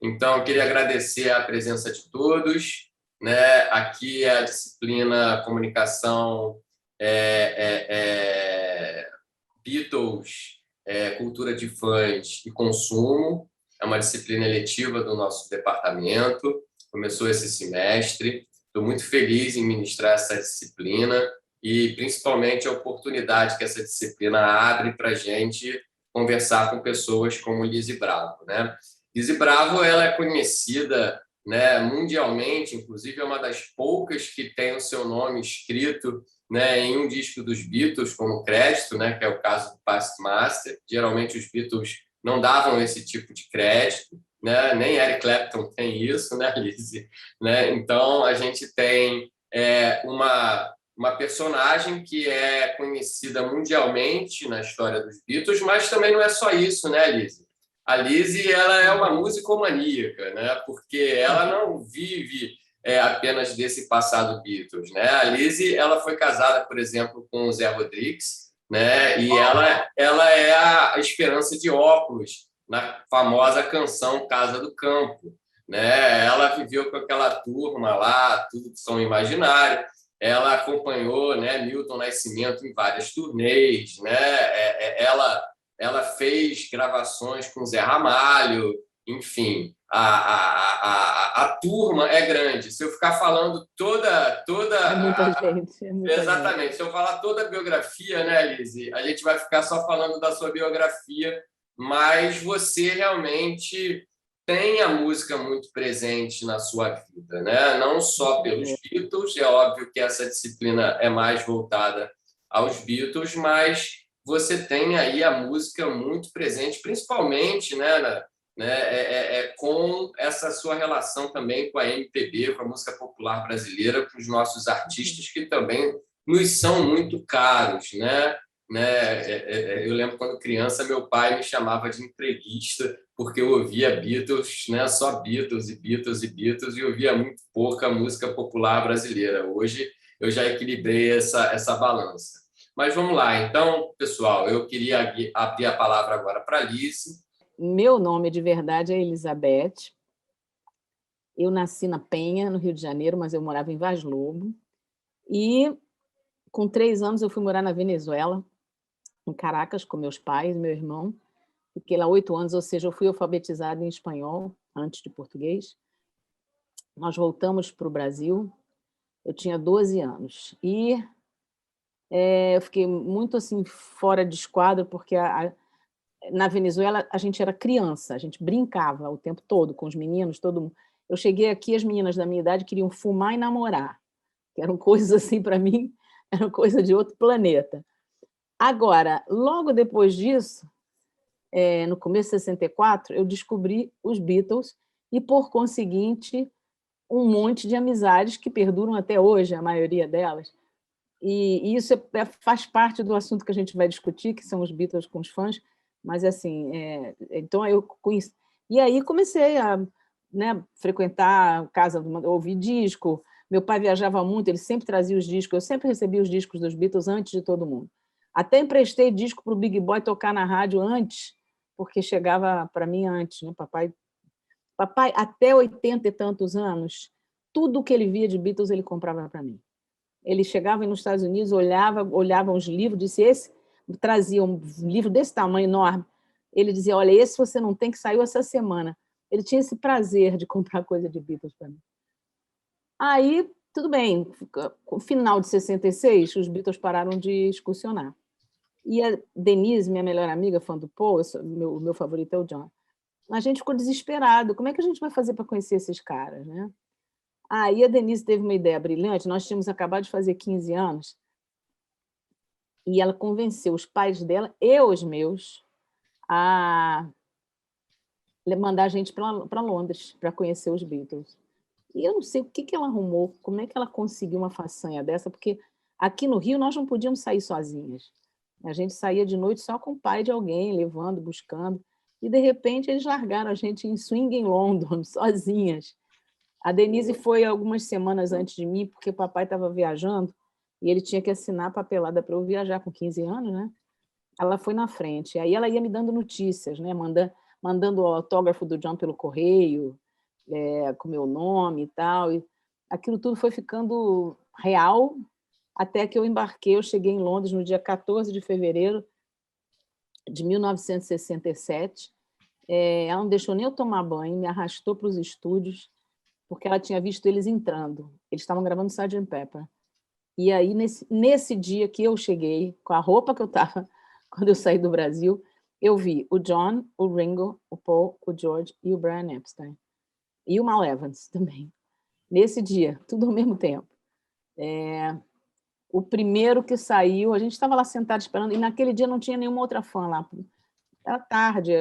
Então, eu queria agradecer a presença de todos, né? Aqui é a disciplina Comunicação Beatles, Cultura de Fãs e Consumo. É uma disciplina eletiva do nosso departamento. Começou esse semestre. Estou muito feliz em ministrar essa disciplina e, principalmente, a oportunidade que essa disciplina abre para a gente conversar com pessoas como Lizzy Bravo, né? Lizzy Bravo, ela é conhecida, né, mundialmente, inclusive é uma das poucas que tem o seu nome escrito, né, em um disco dos Beatles como crédito, né, que é o caso do Past Master. Geralmente os Beatles não davam esse tipo de crédito, né? Nem Eric Clapton tem isso, né, Lizzy? Né? Então a gente tem uma personagem que é conhecida mundialmente na história dos Beatles, mas também não é só isso, né, Lizzy? A Lizzy, ela é uma musicomaníaca, né? Porque ela não vive apenas desse passado Beatles, né? A Lizzy, ela foi casada, por exemplo, com o Zé Rodrigues, né? E ela é a Esperança de Óculos na famosa canção Casa do Campo, né? Ela viveu com aquela turma lá, tudo que são imaginário. Ela acompanhou, né, Milton Nascimento em várias turnês, né? Ela fez gravações com Zé Ramalho, enfim, a turma é grande. Se eu ficar falando É muita gente, é muita exatamente, gente. se eu falar toda a biografia, né, Lizzy, a gente vai ficar só falando da sua biografia, mas você realmente tem a música muito presente na sua vida, né? Não só pelos Beatles, é óbvio que essa disciplina é mais voltada aos Beatles, mas você tem aí a música muito presente, principalmente, com essa sua relação também com a MPB, com a música popular brasileira, com os nossos artistas que também nos são muito caros, né? Eu lembro quando criança, meu pai me chamava de entreguista porque eu ouvia Beatles, né? Só Beatles e Beatles e Beatles, e ouvia muito pouca música popular brasileira. Hoje eu já equilibrei essa balança. Mas vamos lá, então, pessoal, eu queria abrir a palavra agora para a Lizzy. Meu nome de verdade é Elizabeth. Eu nasci na Penha, no Rio de Janeiro, mas eu morava em Vaz Lobo. E com 3 anos eu fui morar na Venezuela, em Caracas, com meus pais e meu irmão. Fiquei lá 8 anos, ou seja, eu fui alfabetizada em espanhol, antes de português. Nós voltamos para o Brasil, eu tinha 12 anos. E eu fiquei muito assim fora de esquadro, porque na Venezuela a gente era criança, a gente brincava o tempo todo com os meninos, todo mundo. Eu cheguei aqui, as meninas da minha idade queriam fumar e namorar, que eram coisas assim, para mim, eram coisa de outro planeta. Agora, logo depois disso, no começo de 64, eu descobri os Beatles e, por conseguinte, um monte de amizades que perduram até hoje, a maioria delas. E isso faz parte do assunto que a gente vai discutir, que são os Beatles com os fãs, mas assim, então eu conheci. E aí comecei a, né, frequentar a casa, ouvir disco. Meu pai viajava muito, ele sempre trazia os discos, eu sempre recebia os discos dos Beatles antes de todo mundo. Até emprestei disco para o Big Boy tocar na rádio antes, porque chegava para mim antes, né? Papai, até 80 e tantos anos, tudo que ele via de Beatles ele comprava para mim. Ele chegava nos Estados Unidos, olhava os livros, trazia um livro desse tamanho enorme. Ele dizia: olha, esse você não tem, que saiu essa semana. Ele tinha esse prazer de comprar coisa de Beatles para mim. Aí, tudo bem, no final de 66, os Beatles pararam de excursionar. E a Denise, minha melhor amiga, fã do Paul, o meu favorito é o John, a gente ficou desesperado. Como é que a gente vai fazer para conhecer esses caras, né? Aí a Denise teve uma ideia brilhante, nós tínhamos acabado de fazer 15 anos, e ela convenceu os pais dela e os meus a mandar a gente para Londres para conhecer os Beatles. E eu não sei o que ela arrumou, como é que ela conseguiu uma façanha dessa, porque aqui no Rio nós não podíamos sair sozinhas. A gente saía de noite só com o pai de alguém, levando, buscando, e de repente eles largaram a gente em swing em London, sozinhas. A Denise foi algumas semanas antes de mim, porque o papai estava viajando e ele tinha que assinar a papelada para eu viajar com 15 anos, né? Ela foi na frente. Aí ela ia me dando notícias, né? mandando o autógrafo do John pelo correio, com meu nome e tal. E aquilo tudo foi ficando real até que eu embarquei. Eu cheguei em Londres no dia 14 de fevereiro de 1967. Ela não deixou nem eu tomar banho, me arrastou para os estúdios, porque ela tinha visto eles entrando. Eles estavam gravando Sgt. Pepper. E aí, nesse dia que eu cheguei, com a roupa que eu estava quando eu saí do Brasil, eu vi o John, o Ringo, o Paul, o George e o Brian Epstein. E o Mal Evans também. Nesse dia, tudo ao mesmo tempo. O primeiro que saiu, a gente estava lá sentado esperando, e naquele dia não tinha nenhuma outra fã lá. Era tarde,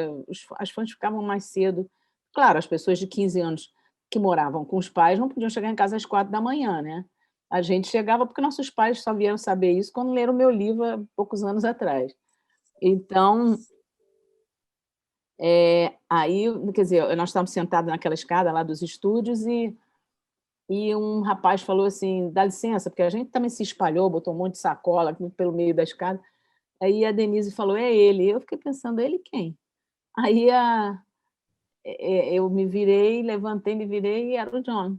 as fãs ficavam mais cedo. Claro, as pessoas de 15 anos que moravam com os pais não podiam chegar em casa às 4 da manhã, né? A gente chegava porque nossos pais só vieram saber isso quando leram o meu livro há poucos anos atrás. Então, aí, quer dizer, nós estávamos sentados naquela escada lá dos estúdios e um rapaz falou assim, dá licença, porque a gente também se espalhou, botou um monte de sacola pelo meio da escada. Aí a Denise falou, é ele. Eu fiquei pensando, ele quem? Aí eu me virei, levantei, me virei e era o John.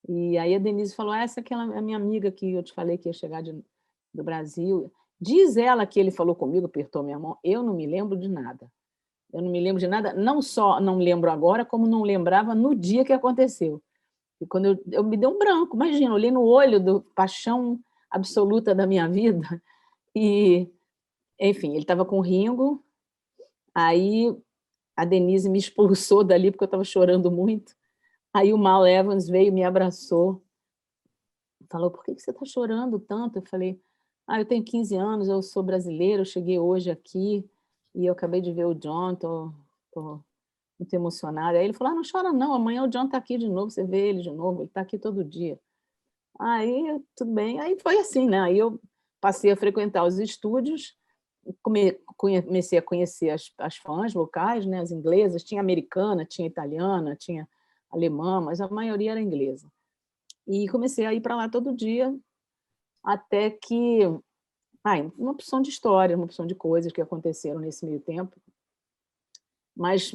E aí a Denise falou, essa aqui é a minha amiga que eu te falei que ia chegar do Brasil. Diz ela que ele falou comigo, apertou minha mão. Eu não me lembro de nada. Eu não me lembro de nada, não só não lembro agora, como não lembrava no dia que aconteceu. E quando eu me deu um branco, imagina, eu olhei no olho do paixão absoluta da minha vida. E, enfim, ele estava com o Ringo, aí a Denise me expulsou dali porque eu estava chorando muito. Aí o Mal Evans veio, me abraçou, falou, por que você está chorando tanto? Eu falei, eu tenho 15 anos, eu sou brasileira, eu cheguei hoje aqui e eu acabei de ver o John, estou muito emocionada. Aí ele falou, não chora não, amanhã o John está aqui de novo, você vê ele de novo, ele está aqui todo dia. Aí, tudo bem, aí foi assim, né? Aí eu passei a frequentar os estúdios, comecei a conhecer as fãs locais, né? As inglesas, tinha americana, tinha italiana, tinha alemã, mas a maioria era inglesa. E comecei a ir para lá todo dia, até que... uma opção de história, uma opção de coisas que aconteceram nesse meio tempo. Mas,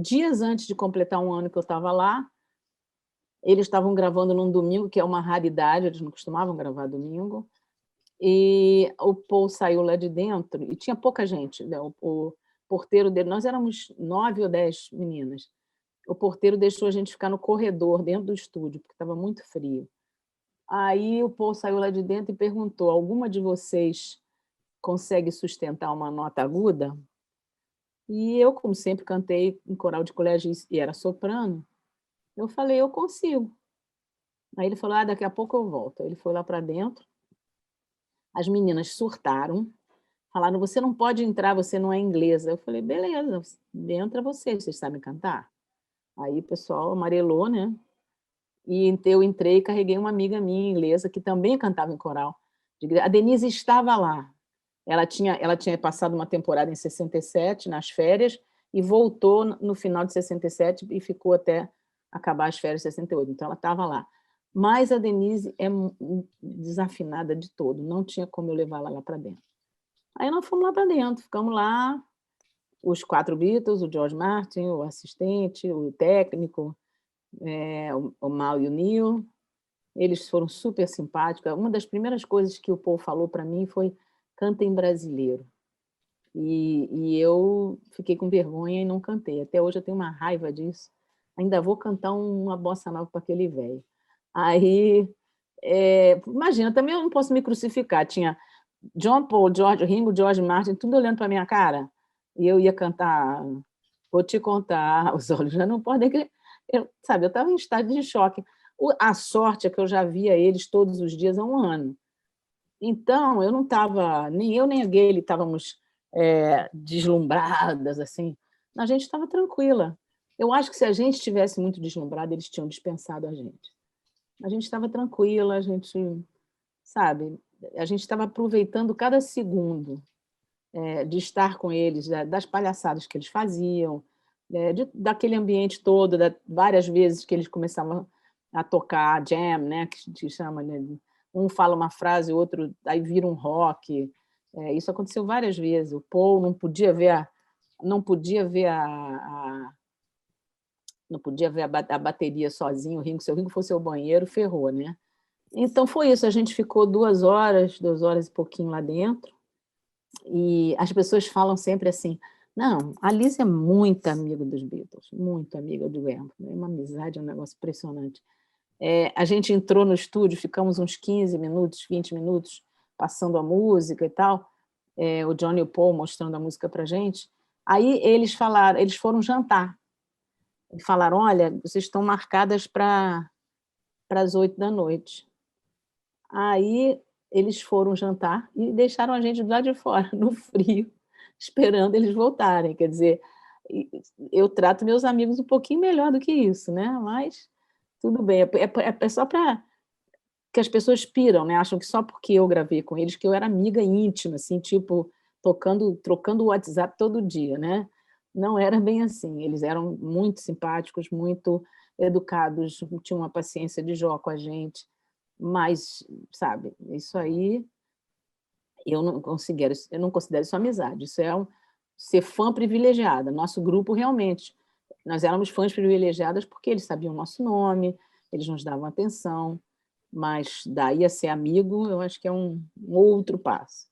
dias antes de completar um ano que eu estava lá, eles estavam gravando num domingo, que é uma raridade, eles não costumavam gravar domingo, e o Paul saiu lá de dentro, e tinha pouca gente, né? O porteiro dele, nós éramos 9 ou 10 meninas, o porteiro deixou a gente ficar no corredor, dentro do estúdio, porque estava muito frio. Aí o Paul saiu lá de dentro e perguntou, alguma de vocês consegue sustentar uma nota aguda? E eu, como sempre, cantei em coral de colégio e era soprano, eu falei, eu consigo. Aí ele falou, daqui a pouco eu volto. Ele foi lá para dentro, as meninas surtaram, falaram, você não pode entrar, você não é inglesa. Eu falei, beleza, entra vocês sabem cantar? Aí o pessoal amarelou, né? E eu entrei e carreguei uma amiga minha inglesa, que também cantava em coral. A Denise estava lá. Ela tinha passado uma temporada em 67, nas férias, e voltou no final de 67 e ficou até acabar as férias de 68. Então, ela estava lá. Mas a Denise é desafinada de todo, não tinha como eu levá-la lá para dentro. Aí nós fomos lá para dentro, ficamos lá, os 4 Beatles, o George Martin, o assistente, o técnico, o Mal e o Neil. Eles foram super simpáticos. Uma das primeiras coisas que o Paul falou para mim foi canta em brasileiro. E eu fiquei com vergonha e não cantei. Até hoje eu tenho uma raiva disso. Ainda vou cantar uma bossa nova para aquele velho. Aí, imagina, também eu não posso me crucificar. Tinha John, Paul, George, Ringo, George Martin, tudo olhando para a minha cara. E eu ia cantar, vou te contar, os olhos já não podem... Eu estava em estado de choque. A sorte é que eu já via eles todos os dias há um ano. Então, eu não estava, nem eu nem a Gayle estávamos deslumbradas, assim. A gente estava tranquila. Eu acho que se a gente estivesse muito deslumbrada, eles tinham dispensado a gente. A gente estava tranquila, a gente, sabe, a gente estava aproveitando cada segundo de estar com eles, das palhaçadas que eles faziam, daquele ambiente todo, várias vezes que eles começavam a tocar jam, né, que se chama, né, um fala uma frase, o outro aí vira um rock. Isso aconteceu várias vezes. O Paul não podia ver não podia ver não podia ver a bateria sozinho, o Ringo, se o Ringo fosse ao banheiro, ferrou, né? Então foi isso, a gente ficou 2 horas e pouquinho lá dentro, e as pessoas falam sempre assim, não, a Liz é muito amiga dos Beatles, muito amiga do Graham, é uma amizade, é um negócio impressionante. A gente entrou no estúdio, ficamos uns 15 minutos, 20 minutos, passando a música e tal, o John e o Paul mostrando a música para a gente, aí eles foram jantar, e falaram, olha, vocês estão marcadas para as 8 da noite. Aí eles foram jantar e deixaram a gente do lado de fora, no frio, esperando eles voltarem. Quer dizer, eu trato meus amigos um pouquinho melhor do que isso, né? Mas tudo bem, é só para que as pessoas piram, né? Acham que só porque eu gravei com eles que eu era amiga íntima, assim, tipo, trocando o WhatsApp todo dia, né? Não era bem assim. Eles eram muito simpáticos, muito educados, tinham uma paciência de Jó com a gente. Mas, sabe, isso aí eu não considero isso amizade. Isso é ser fã privilegiada. Nosso grupo realmente, nós éramos fãs privilegiadas porque eles sabiam o nosso nome, eles nos davam atenção, mas daí a ser amigo, eu acho que é um outro passo.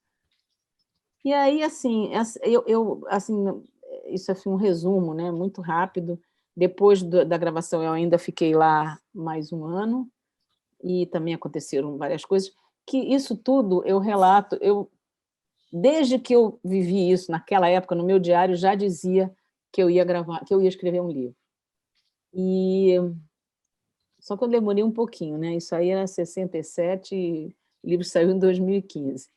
E aí, assim, assim, isso é assim, um resumo, né, muito rápido. Depois da gravação, eu ainda fiquei lá mais um ano, e também aconteceram várias coisas, que isso tudo eu relato, desde que eu vivi isso, naquela época, no meu diário, já dizia que eu ia gravar, que eu ia escrever um livro. E só que eu demorei um pouquinho, né? Isso aí era 67 e o livro saiu em 2015,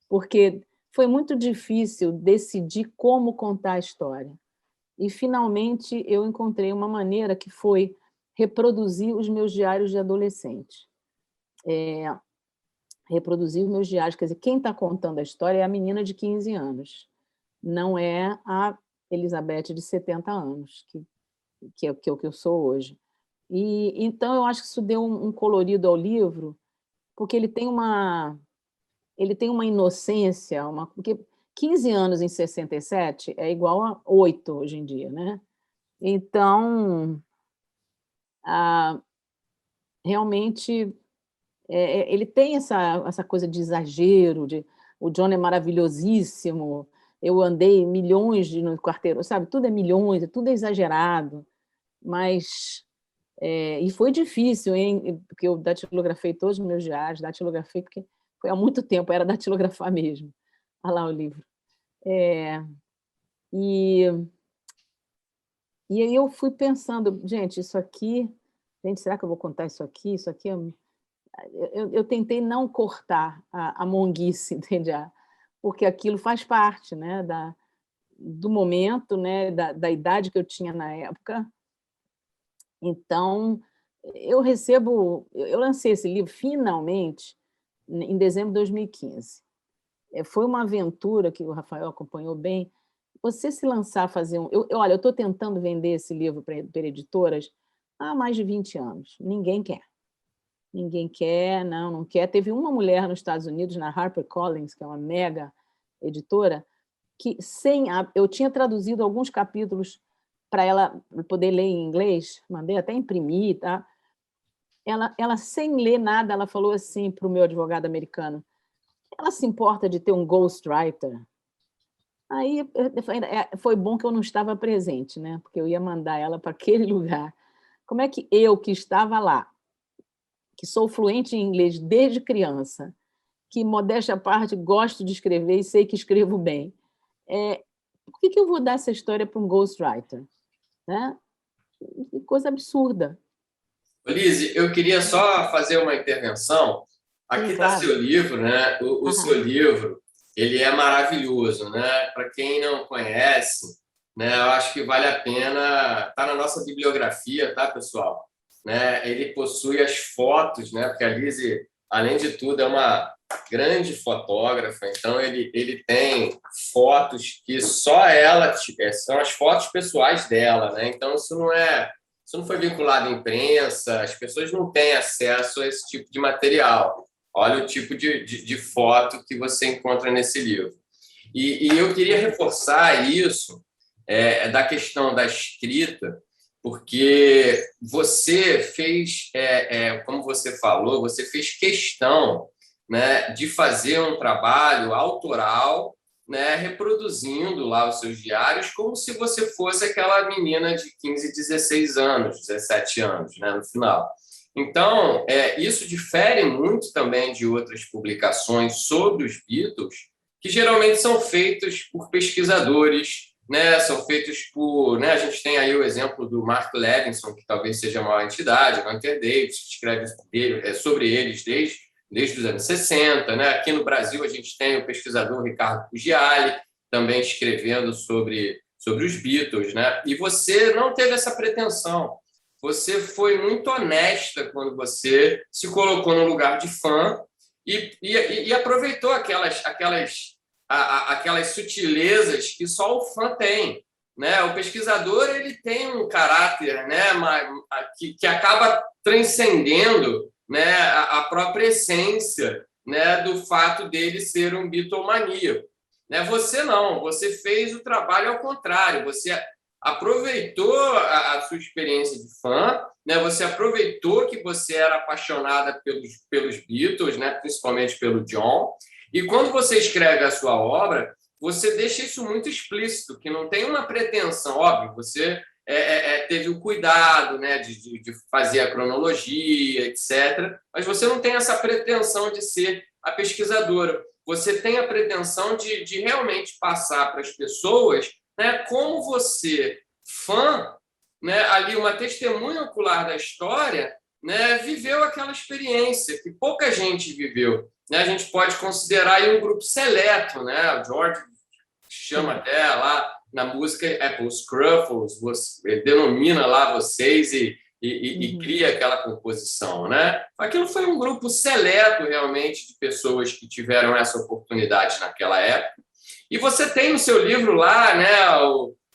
porque foi muito difícil decidir como contar a história. E, finalmente, eu encontrei uma maneira que foi reproduzir os meus diários de adolescente. Reproduzir os meus diários, quer dizer, quem está contando a história é a menina de 15 anos, não é a Elizabeth de 70 anos, que é o que eu sou hoje. E então eu acho que isso deu um colorido ao livro, porque ele tem uma inocência, porque 15 anos em 67 é igual a 8 hoje em dia, né? Então, realmente, ele tem essa coisa de exagero, o John é maravilhosíssimo, eu andei milhões no quarteirão, sabe? Tudo é milhões, tudo é exagerado, mas... e foi difícil, hein? Porque eu datilografei todos os meus diários, datilografei porque foi há muito tempo, era datilografar mesmo. Olha lá o livro. E aí eu fui pensando, gente, isso aqui... Gente, será que eu vou contar isso aqui? Isso aqui eu tentei não cortar a monguice, entende? Porque aquilo faz parte, né, do momento, né, da idade que eu tinha na época. Então, eu lancei esse livro finalmente em dezembro de 2015. Foi uma aventura que o Rafael acompanhou bem. Você se lançar a fazer olha, eu estou tentando vender esse livro para editoras há mais de 20 anos. Ninguém quer. Ninguém quer, não quer. Teve uma mulher nos Estados Unidos, na HarperCollins, que é uma mega editora, que eu tinha traduzido alguns capítulos para ela poder ler em inglês, mandei até imprimir, tá? Ela, sem ler nada, ela falou assim para o meu advogado americano, ela se importa de ter um ghostwriter? Aí foi bom que eu não estava presente, né? Porque eu ia mandar ela para aquele lugar. Como é que eu, que estava lá, que sou fluente em inglês desde criança, que, modéstia à parte, gosto de escrever e sei que escrevo bem, por que eu vou dar essa história para um ghostwriter? Né? Coisa absurda. Lise, eu queria só fazer uma intervenção. Aqui Sim, está claro. seu livro, né? O seu livro, ele é maravilhoso, né? Para quem não conhece, né? Eu acho que vale a pena. Está na nossa bibliografia, tá, pessoal? Né? Ele possui as fotos, né? Porque a Lise, além de tudo, é uma grande fotógrafa. Então ele tem fotos que só ela são as fotos pessoais dela, né? Então isso não foi vinculado à imprensa, as pessoas não têm acesso a esse tipo de material. Olha o tipo de foto que você encontra nesse livro. E eu queria reforçar isso, da questão da escrita, porque você fez, como você falou, você fez questão, né, de fazer um trabalho autoral, né, reproduzindo lá os seus diários como se você fosse aquela menina de 15, 16 anos, 17 anos, né, no final. Então, isso difere muito também de outras publicações sobre os Beatles, que geralmente são feitas por pesquisadores, né, são feitos por... Né, a gente tem aí o exemplo do Mark Levinson, que talvez seja a maior entidade, Hunter Davis, que escreve sobre eles desde os anos 60. Né? Aqui no Brasil, a gente tem o pesquisador Ricardo Pugliali, também escrevendo sobre os Beatles. Né? E você não teve essa pretensão. Você foi muito honesta quando você se colocou no lugar de fã e aproveitou aquelas sutilezas que só o fã tem. Né? O pesquisador ele tem um caráter, né, que acaba transcendendo, né, a própria essência, né, do fato dele ser um bitomaníaco. Né? Você não, você fez o trabalho ao contrário, você aproveitou a sua experiência de fã, né? Você aproveitou que você era apaixonada pelos Beatles, né? Principalmente pelo John, e quando você escreve a sua obra, você deixa isso muito explícito, que não tem uma pretensão, óbvio, você teve o cuidado, né, de fazer a cronologia, etc., mas você não tem essa pretensão de ser a pesquisadora. Você tem a pretensão de realmente passar para as pessoas, né, como você, fã, né, ali uma testemunha ocular da história, né, viveu aquela experiência que pouca gente viveu. Né? A gente pode considerar aí um grupo seleto, né? O George chama até lá na música Apple Scruffles, ele denomina lá vocês e cria aquela composição. Né? Aquilo foi um grupo seleto, realmente, de pessoas que tiveram essa oportunidade naquela época. E você tem no seu livro lá, né,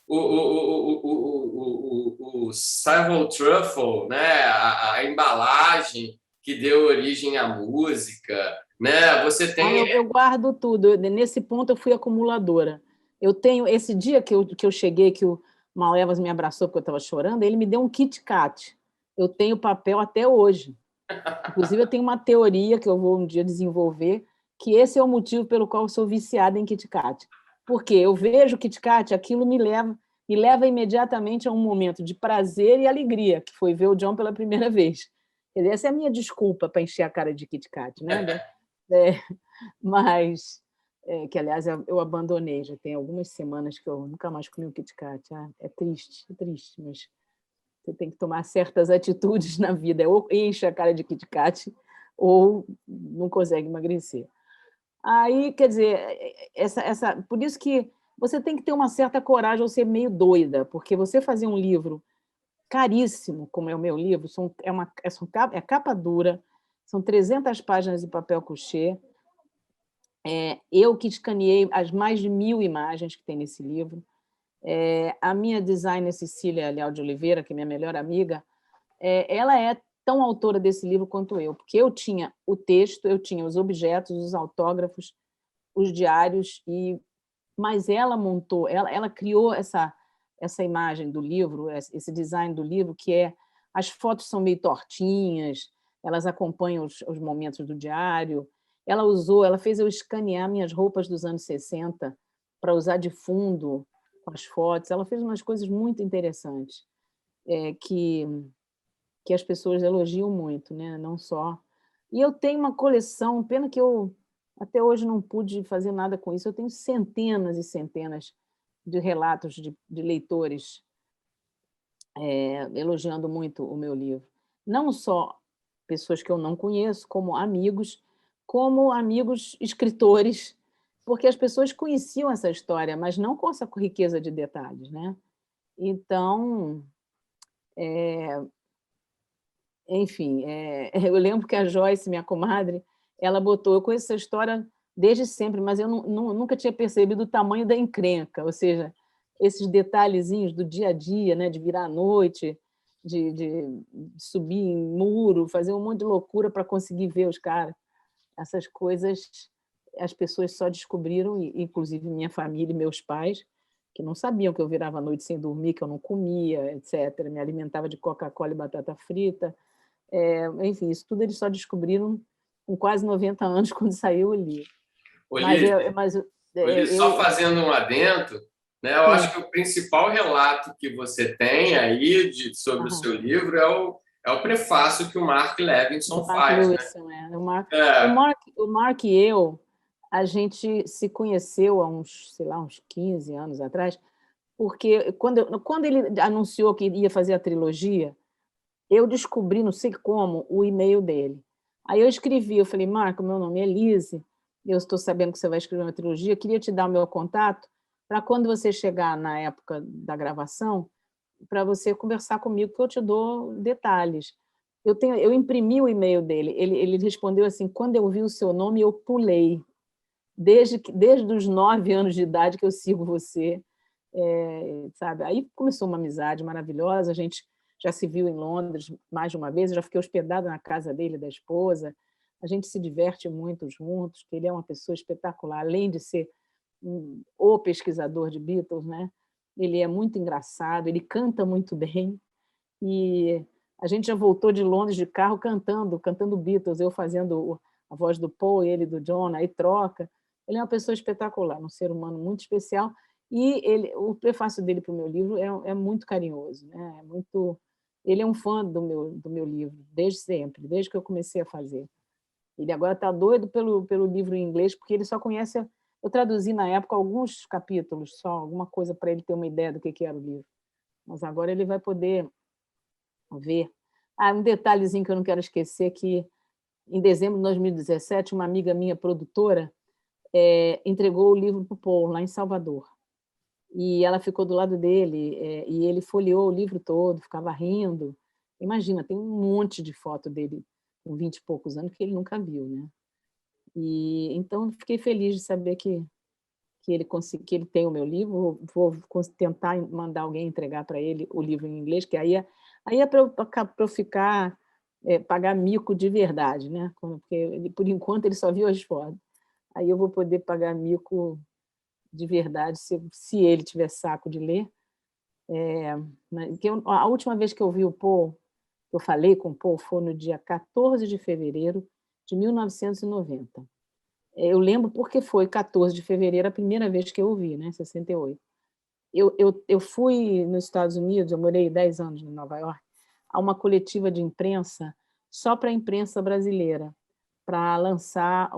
o Savile Truffle, né, a embalagem que deu origem à música, né? Você tem... eu guardo tudo. Nesse ponto, eu fui acumuladora. Eu tenho... Esse dia que eu cheguei, que o Malevas me abraçou porque eu estava chorando, ele me deu um Kit Kat. Eu tenho papel até hoje. Inclusive, eu tenho uma teoria que eu vou um dia desenvolver, que esse é o motivo pelo qual eu sou viciada em Kit Kat. Porque eu vejo o Kit Kat, aquilo me leva imediatamente a um momento de prazer e alegria, que foi ver o John pela primeira vez. Essa é a minha desculpa para encher a cara de Kit Kat, né? Mas, que aliás eu abandonei, já tem algumas semanas que eu nunca mais comi um Kit Kat. É triste, mas você tem que tomar certas atitudes na vida, ou enche a cara de Kit Kat, ou não consegue emagrecer. Aí, quer dizer, por isso que você tem que ter uma certa coragem ou ser meio doida, porque você fazer um livro caríssimo, como é o meu livro, é capa dura, são 300 páginas de papel couché. Eu que escaneei as mais de 1000 imagens que tem nesse livro. A minha designer, Cecília Leal de Oliveira, que é minha melhor amiga, ela é tão autora desse livro quanto eu, porque eu tinha o texto, eu tinha os objetos, os autógrafos, os diários, mas ela montou, ela criou essa imagem do livro, esse design do livro, que as fotos são meio tortinhas, elas acompanham os momentos do diário. Ela fez eu escanear minhas roupas dos anos 60 para usar de fundo com as fotos. Ela fez umas coisas muito interessantes, que as pessoas elogiam muito, né? Não só. E eu tenho uma coleção, pena que eu até hoje não pude fazer nada com isso. Eu tenho centenas e centenas de relatos de leitores elogiando muito o meu livro. Não só pessoas que eu não conheço, como amigos escritores, porque as pessoas conheciam essa história, mas não com essa riqueza de detalhes, né? Então, enfim, eu lembro que a Joyce, minha comadre, ela botou, eu conheço essa história desde sempre, mas eu nunca tinha percebido o tamanho da encrenca, ou seja, esses detalhezinhos do dia a dia, né, de virar à noite, de subir em muro, fazer um monte de loucura para conseguir ver os caras. Essas coisas as pessoas só descobriram, inclusive minha família e meus pais, que não sabiam que eu virava a noite sem dormir, que eu não comia, etc. Me alimentava de Coca-Cola e batata frita. Enfim, isso tudo eles só descobriram com quase 90 anos, quando saiu o livro. Mas, Olívia, só eu... fazendo um adendo, né, eu acho Sim. que o principal relato que você tem aí sobre o Aham. seu livro é o prefácio que o Mark Levinson Mark faz, né? Lewison, O Mark, É, o Mark e eu, a gente se conheceu há uns, sei lá, uns 15 anos atrás, porque quando ele anunciou que ia fazer a trilogia, eu descobri, não sei como, o e-mail dele. Aí eu escrevi, eu falei, Marco, meu nome é Lise, eu estou sabendo que você vai escrever uma trilogia, queria te dar o meu contato para quando você chegar na época da gravação, para você conversar comigo, que eu te dou detalhes. Eu imprimi o e-mail dele, ele respondeu assim, quando eu vi o seu nome, eu pulei. Desde os 9 anos de idade que eu sigo você, sabe? Aí começou uma amizade maravilhosa, a gente já se viu em Londres mais de uma vez, eu já fiquei hospedada na casa dele, da esposa, a gente se diverte muito juntos, que ele é uma pessoa espetacular, além de ser o pesquisador de Beatles, né? Ele é muito engraçado, ele canta muito bem, e a gente já voltou de Londres de carro cantando Beatles, eu fazendo a voz do Paul e ele do John, aí troca. Ele é uma pessoa espetacular, um ser humano muito especial, e o prefácio dele para o meu livro é muito carinhoso, né? Ele é um fã do meu livro, desde sempre, desde que eu comecei a fazer. Ele agora está doido pelo livro em inglês, porque ele só conhece... Eu traduzi, na época, alguns capítulos, só alguma coisa para ele ter uma ideia do que era o livro. Mas agora ele vai poder ver. Um detalhezinho que eu não quero esquecer, que em dezembro de 2017, uma amiga minha, produtora, entregou o livro para o Paul, lá em Salvador. E ela ficou do lado dele, e ele folheou o livro todo, ficava rindo. Imagina, tem um monte de foto dele com 20 e poucos anos que ele nunca viu, né? E então fiquei feliz de saber que ele tem o meu livro. Vou tentar mandar alguém entregar para ele o livro em inglês, que aí é para eu ficar pagar mico de verdade, né? Porque por enquanto ele só viu as fotos. Aí eu vou poder pagar mico de verdade se ele tiver saco de ler. A última vez que eu vi o Paul, que eu falei com o Paul, foi no dia 14 de fevereiro de 1990. Eu lembro porque foi 14 de fevereiro a primeira vez que eu o vi, né, em 68. Eu fui nos Estados Unidos, eu morei 10 anos em Nova York, a uma coletiva de imprensa só para a imprensa brasileira, para lançar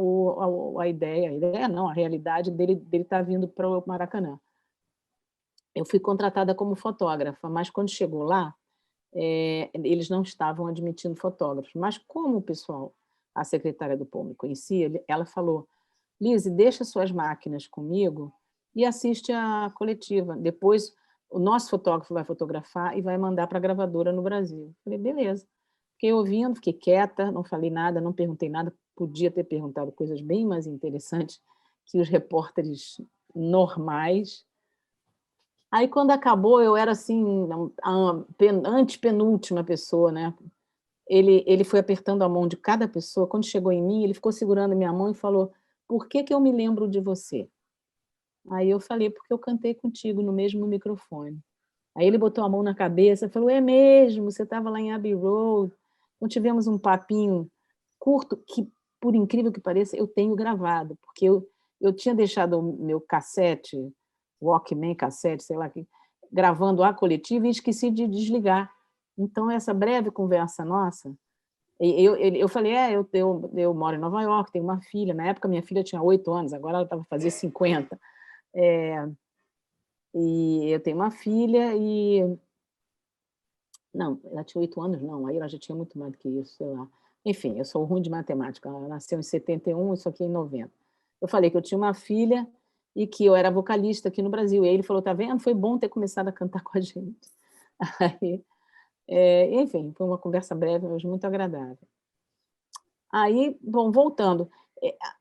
a ideia não, a realidade dele estar vindo para o Maracanã. Eu fui contratada como fotógrafa, mas quando chegou lá, eles não estavam admitindo fotógrafos. Mas como o pessoal, a secretária do Paul me conhecia, ela falou, Lise, deixa suas máquinas comigo e assiste a coletiva. Depois, o nosso fotógrafo vai fotografar e vai mandar para a gravadora no Brasil. Falei, beleza. Fiquei ouvindo, fiquei quieta, não falei nada, não perguntei nada. Podia ter perguntado coisas bem mais interessantes que os repórteres normais. Aí, quando acabou, eu era assim, a antepenúltima pessoa, né? Ele foi apertando a mão de cada pessoa. Quando chegou em mim, ele ficou segurando a minha mão e falou, por que eu me lembro de você? Aí eu falei, porque eu cantei contigo no mesmo microfone. Aí ele botou a mão na cabeça e falou, é mesmo, você estava lá em Abbey Road. Então tivemos um papinho curto que, por incrível que pareça, eu tenho gravado, porque eu tinha deixado o meu cassete, Walkman cassete, sei lá, gravando a coletiva e esqueci de desligar. Então, essa breve conversa nossa, eu falei, eu moro em Nova York, tenho uma filha. Na época, minha filha tinha 8 anos, agora ela estava fazendo 50. E eu tenho uma filha e... Não, ela tinha 8 anos, não, aí ela já tinha muito mais do que isso, sei lá. Enfim, eu sou ruim de matemática, ela nasceu em 71, isso aqui em 90. Eu falei que eu tinha uma filha e que eu era vocalista aqui no Brasil. E aí ele falou, tá vendo? Foi bom ter começado a cantar com a gente. Aí, enfim, foi uma conversa breve, mas muito agradável. Aí, bom, voltando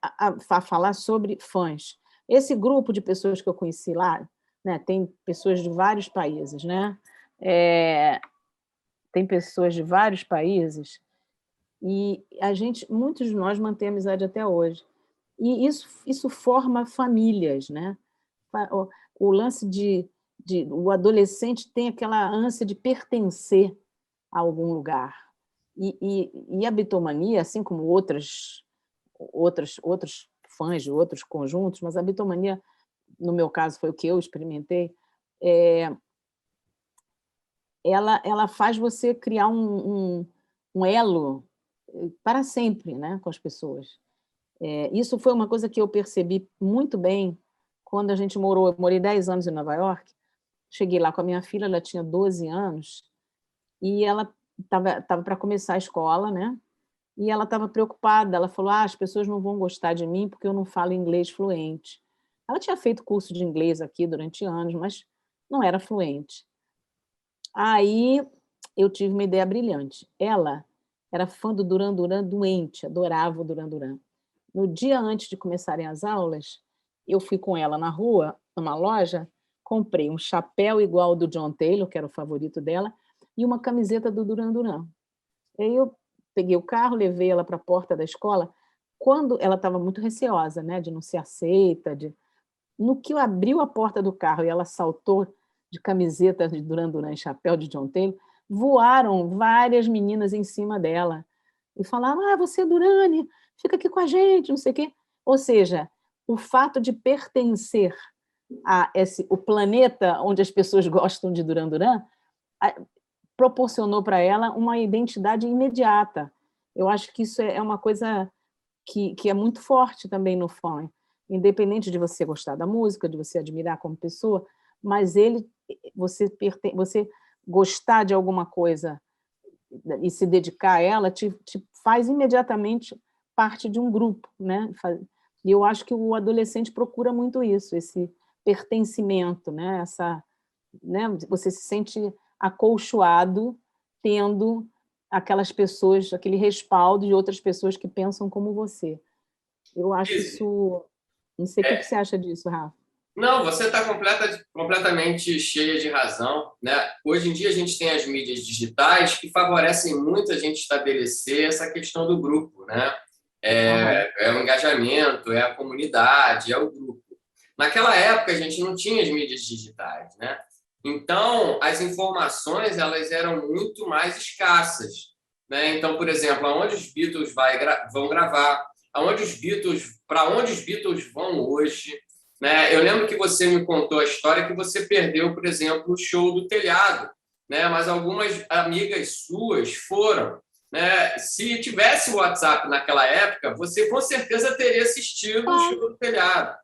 a falar sobre fãs. Esse grupo de pessoas que eu conheci lá, né, tem pessoas de vários países, né? Tem pessoas de vários países e muitos de nós mantêm amizade até hoje. E isso forma famílias, né? o lance o adolescente tem aquela ânsia de pertencer a algum lugar. E a bitomania, assim como outros fãs de outros conjuntos, mas a bitomania, no meu caso, foi o que eu experimentei, ela faz você criar um elo para sempre, né, com as pessoas. Isso foi uma coisa que eu percebi muito bem quando a gente morou. Eu morei 10 anos em Nova York, cheguei lá com a minha filha, ela tinha 12 anos, e ela estava para começar a escola, né? E ela estava preocupada, ela falou, as pessoas não vão gostar de mim porque eu não falo inglês fluente. Ela tinha feito curso de inglês aqui durante anos, mas não era fluente. Aí eu tive uma ideia brilhante. Ela era fã do Duran Duran doente, adorava o Duran Duran. No dia antes de começarem as aulas, eu fui com ela na rua, numa loja, comprei um chapéu igual ao do John Taylor, que era o favorito dela, e uma camiseta do Duran Duran. Aí eu peguei o carro, levei ela para a porta da escola. Quando ela estava muito receosa, né, de não ser aceita, no que eu abriu a porta do carro e ela saltou de camiseta de Duran Duran e chapéu de John Taylor, voaram várias meninas em cima dela e falaram, você é Durane, fica aqui com a gente, não sei o quê. Ou seja, o fato de pertencer a o planeta onde as pessoas gostam de Duran Duran proporcionou para ela uma identidade imediata. Eu acho que isso é uma coisa que é muito forte também no fã, independente de você gostar da música, de você admirar como pessoa, mas você gostar de alguma coisa e se dedicar a ela te faz imediatamente parte de um grupo, né? E eu acho que o adolescente procura muito isso, esse pertencimento, né? Né? Você se sente acolchoado tendo aquelas pessoas, aquele respaldo de outras pessoas que pensam como você. Eu acho isso... Não sei o que você acha disso, Rafa. Não, você está completamente cheia de razão, né? Hoje em dia a gente tem as mídias digitais que favorecem muito a gente estabelecer essa questão do grupo, né? É o engajamento, é a comunidade, é o grupo. Naquela época a gente não tinha as mídias digitais, né? Então as informações elas eram muito mais escassas, né? Então, por exemplo, aonde os Beatles vão gravar, para onde os Beatles vão hoje, né? Eu lembro que você me contou a história que você perdeu, por exemplo, o show do Telhado, né? Mas algumas amigas suas foram, né? Se tivesse o WhatsApp naquela época, você com certeza teria assistido o show do Telhado.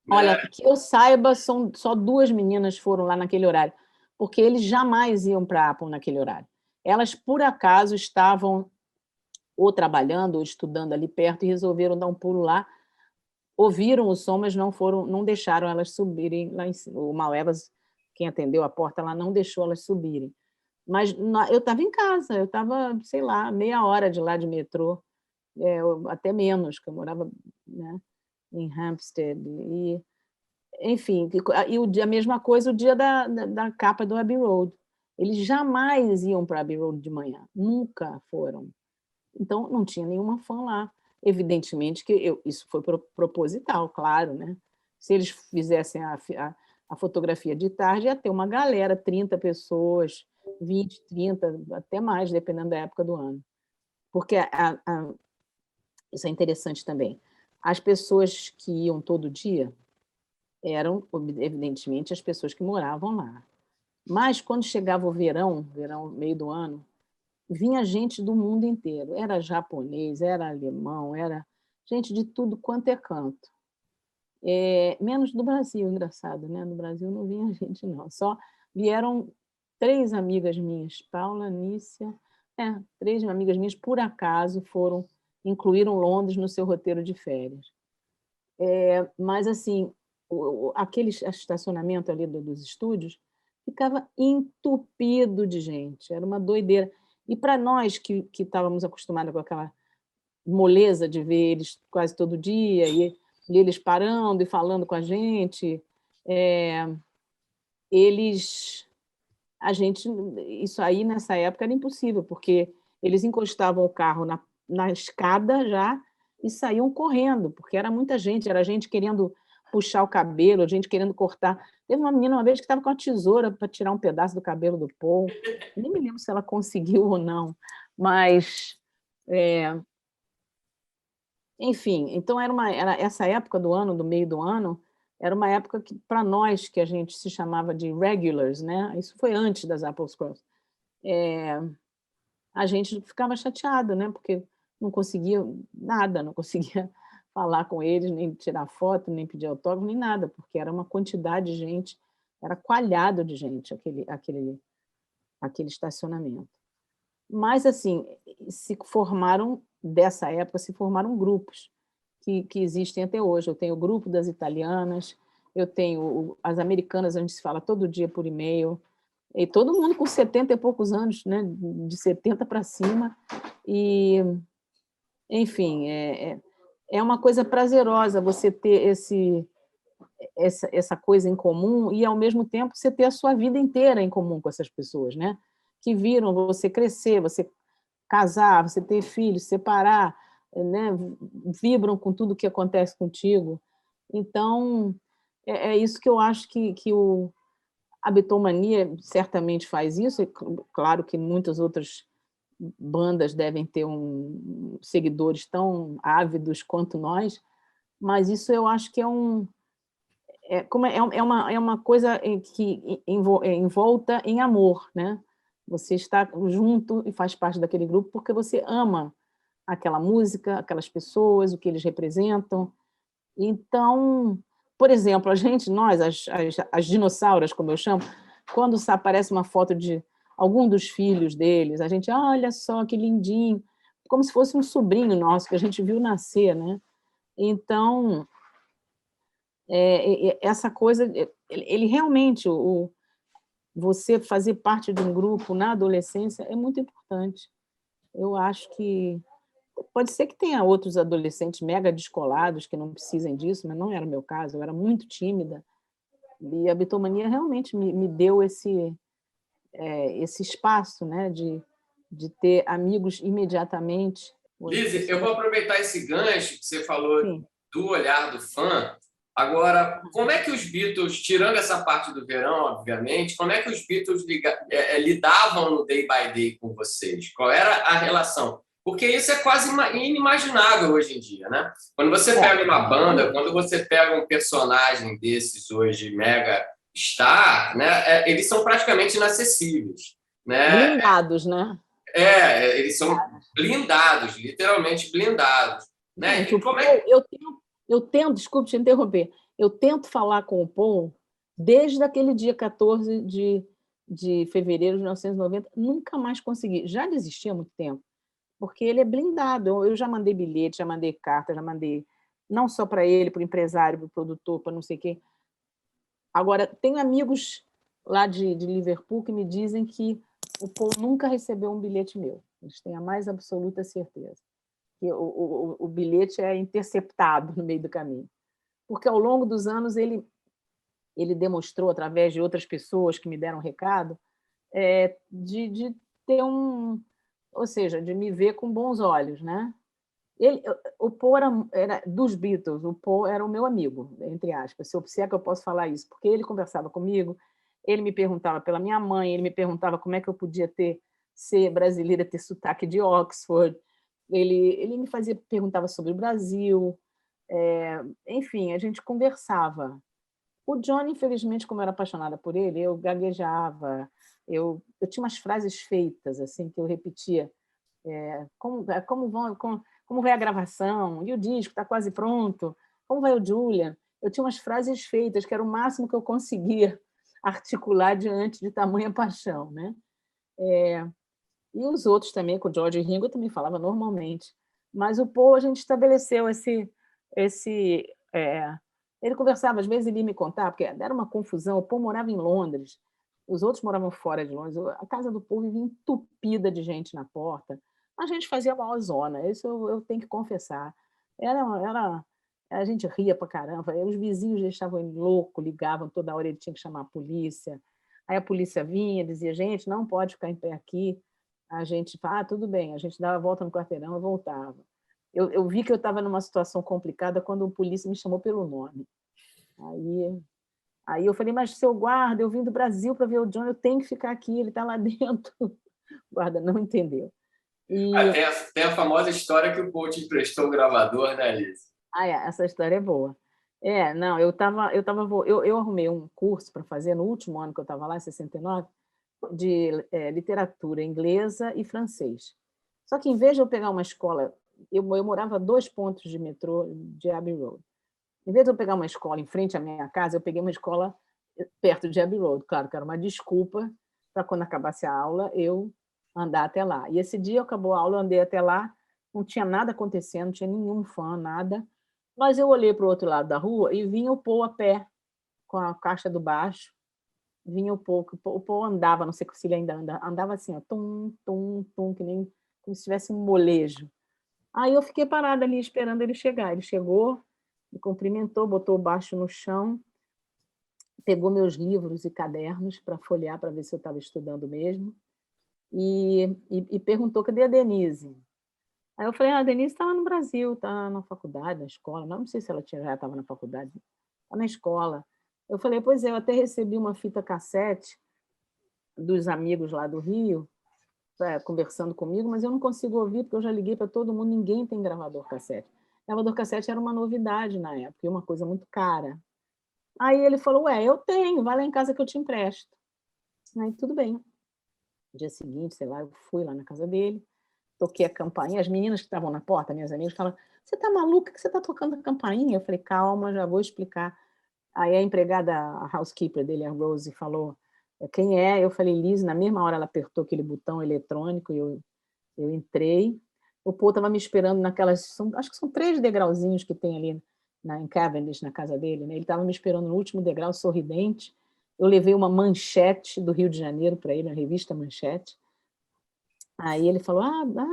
Né? Olha, que eu saiba, só 2 meninas foram lá naquele horário, porque eles jamais iam para a Apple naquele horário. Elas, por acaso, estavam ou trabalhando ou estudando ali perto e resolveram dar um pulo lá, ouviram o som, mas não deixaram elas subirem lá em cima. O Malevas, quem atendeu a porta lá, não deixou elas subirem. Mas eu estava em casa, eu estava, sei lá, meia hora de lá de metrô, até menos, que eu morava, né, em Hampstead. E, enfim, a mesma coisa o dia da capa do Abbey Road. Eles jamais iam para Abbey Road de manhã, nunca foram. Então, não tinha nenhuma fã lá. Evidentemente que isso foi proposital, claro, né? Se eles fizessem a fotografia de tarde, ia ter uma galera, 30 pessoas, 20, 30, até mais, dependendo da época do ano. Porque isso é interessante também. As pessoas que iam todo dia eram, evidentemente, as pessoas que moravam lá. Mas, quando chegava o verão, meio do ano, vinha gente do mundo inteiro. Era japonês, era alemão, era gente de tudo quanto é canto. Menos do Brasil, engraçado, né? No Brasil não vinha gente, não. Só vieram 3 amigas minhas, Paula, Nícia... 3 amigas minhas, por acaso, incluíram Londres no seu roteiro de férias. Mas, assim, aquele estacionamento ali dos estúdios ficava entupido de gente, era uma doideira. E para nós que estávamos acostumados com aquela moleza de ver eles quase todo dia, e eles parando e falando com a gente, isso aí nessa época era impossível, porque eles encostavam o carro na escada já e saíam correndo, porque era muita gente, era gente querendo puxar o cabelo, a gente querendo cortar. Teve uma menina uma vez que estava com a tesoura para tirar um pedaço do cabelo do Paul. Nem me lembro se ela conseguiu ou não, mas enfim, então era essa época do ano, do meio do ano, era uma época que, para nós, que a gente se chamava de regulars, né? Isso foi antes das Apple's Cross, a gente ficava chateada, né? Porque não conseguia nada, não conseguia falar com eles, nem tirar foto, nem pedir autógrafo, nem nada, porque era uma quantidade de gente, era coalhado de gente aquele estacionamento. Mas, assim, dessa época, se formaram grupos que existem até hoje. Eu tenho o grupo das italianas, eu tenho as americanas, a gente se fala todo dia por e-mail, e todo mundo com 70 e poucos anos, né, de 70 para cima, e, enfim, é uma coisa prazerosa você ter essa coisa em comum e, ao mesmo tempo, você ter a sua vida inteira em comum com essas pessoas, né, que viram você crescer, você casar, você ter filhos, separar, né, vibram com tudo que acontece contigo. Então, é isso que eu acho que a Beatlemania certamente faz isso, e claro que muitas outras bandas devem ter seguidores tão ávidos quanto nós, mas isso eu acho que é uma coisa que envolta em amor, né? Você está junto e faz parte daquele grupo porque você ama aquela música, aquelas pessoas, o que eles representam. Então, por exemplo, nós, as dinossauras, como eu chamo, quando aparece uma foto de algum dos filhos deles, a gente, olha só que lindinho, como se fosse um sobrinho nosso que a gente viu nascer, né? Então, essa coisa, ele realmente, você fazer parte de um grupo na adolescência é muito importante. Eu acho que pode ser que tenha outros adolescentes mega descolados que não precisem disso, mas não era o meu caso, eu era muito tímida, e a bitomania realmente me deu esse espaço, né, de ter amigos imediatamente. Lizzy, eu vou aproveitar esse gancho que você falou Sim. do olhar do fã. Agora, como é que os Beatles, tirando essa parte do verão, obviamente, como é que os Beatles lidavam no day by day com vocês? Qual era a relação? Porque isso é quase inimaginável hoje em dia, né? Quando você pega uma banda, quando você pega um personagem desses hoje, mega star, né? Eles são praticamente inacessíveis, né? Blindados, né? Eles são blindados, literalmente blindados, né? Gente, E como é que... eu tento, desculpe te interromper, eu tento falar com o Paul desde aquele dia 14 de fevereiro de 1990, nunca mais consegui. Já desisti há muito tempo, porque ele é blindado. Eu já mandei bilhete, já mandei carta, já mandei não só para ele, para o empresário, para o produtor, para não sei quem. Agora, tenho amigos lá de Liverpool que me dizem que o Paul nunca recebeu um bilhete meu. Eles têm a mais absoluta certeza que o bilhete é interceptado no meio do caminho. Porque, ao longo dos anos, ele demonstrou, através de outras pessoas que me deram recado, de ter ou seja, de me ver com bons olhos, né? O Paul era dos Beatles, o Paul era o meu amigo, entre aspas, se é que eu posso falar isso, porque ele conversava comigo, ele me perguntava pela minha mãe, ele me perguntava como é que eu podia ser brasileira, ter sotaque de Oxford, ele me perguntava sobre o Brasil, enfim, a gente conversava. O John, infelizmente, como eu era apaixonada por ele, eu gaguejava, eu tinha umas frases feitas assim que eu repetia, como vai a gravação? E o disco está quase pronto? Como vai o Julian? Eu tinha umas frases feitas, que era o máximo que eu conseguia articular diante de tamanha paixão, né? E os outros também, com o George e Ringo, eu também falava normalmente. Mas o Paul, a gente estabeleceu ele conversava, às vezes ele ia me contar, porque era uma confusão, o Paul morava em Londres, os outros moravam fora de Londres, a casa do Paul vivia entupida de gente na porta, a gente fazia a maior zona, isso eu tenho que confessar. A gente ria pra caramba, os vizinhos deixavam ele louco, ligavam toda hora, ele tinha que chamar a polícia, aí a polícia vinha, dizia, gente, não pode ficar em pé aqui, a gente fala, tudo bem, a gente dava a volta no quarteirão e voltava. Eu vi que eu estava numa situação complicada quando o polícia me chamou pelo nome. Aí eu falei, mas seu guarda, eu vim do Brasil para ver o John, eu tenho que ficar aqui, ele está lá dentro. O guarda não entendeu. Tem a famosa história que o Paul te emprestou o gravador, né, Alice? Essa história é boa. Não, eu arrumei um curso para fazer no último ano que eu estava lá, em 69, de literatura inglesa e francês. Só que, em vez de eu pegar uma escola, eu morava a 2 pontos de metrô de Abbey Road. Em vez de eu pegar uma escola em frente à minha casa, eu peguei uma escola perto de Abbey Road. Claro que era uma desculpa para, quando acabasse a aula, eu andar até lá. E esse dia acabou a aula, eu andei até lá, não tinha nada acontecendo, não tinha nenhum fã, nada. Mas eu olhei para o outro lado da rua e vinha o Paul a pé, com a caixa do baixo. Vinha o Paul andava, não sei se ele ainda andava assim, ó, tum, tum, tum, que nem como se tivesse um molejo. Aí eu fiquei parada ali esperando ele chegar. Ele chegou, me cumprimentou, botou o baixo no chão, pegou meus livros e cadernos para folhear, para ver se eu estava estudando mesmo, e perguntou, cadê a Denise? Aí eu falei, a Denise está lá no Brasil, está na faculdade, na escola, não sei se ela já estava na faculdade, está na escola. Eu falei, pois é, eu até recebi uma fita cassete dos amigos lá do Rio, conversando comigo, mas eu não consigo ouvir, porque eu já liguei para todo mundo, ninguém tem gravador cassete. Gravador cassete era uma novidade na época, e uma coisa muito cara. Aí ele falou, eu tenho, vai lá em casa que eu te empresto. Aí tudo bem. No dia seguinte, sei lá, eu fui lá na casa dele, toquei a campainha, as meninas que estavam na porta, minhas amigas, falaram, você está maluca que você está tocando a campainha? Eu falei, calma, já vou explicar. Aí a empregada, a housekeeper dele, a Rose, falou, quem é? Eu falei, Liz, na mesma hora ela apertou aquele botão eletrônico e eu entrei. O Paul estava me esperando naquelas, acho que são 3 degrauzinhos que tem ali em Cavendish, na casa dele, né? Ele estava me esperando no último degrau, sorridente. Eu levei uma manchete do Rio de Janeiro para ele, a revista Manchete. Aí ele falou,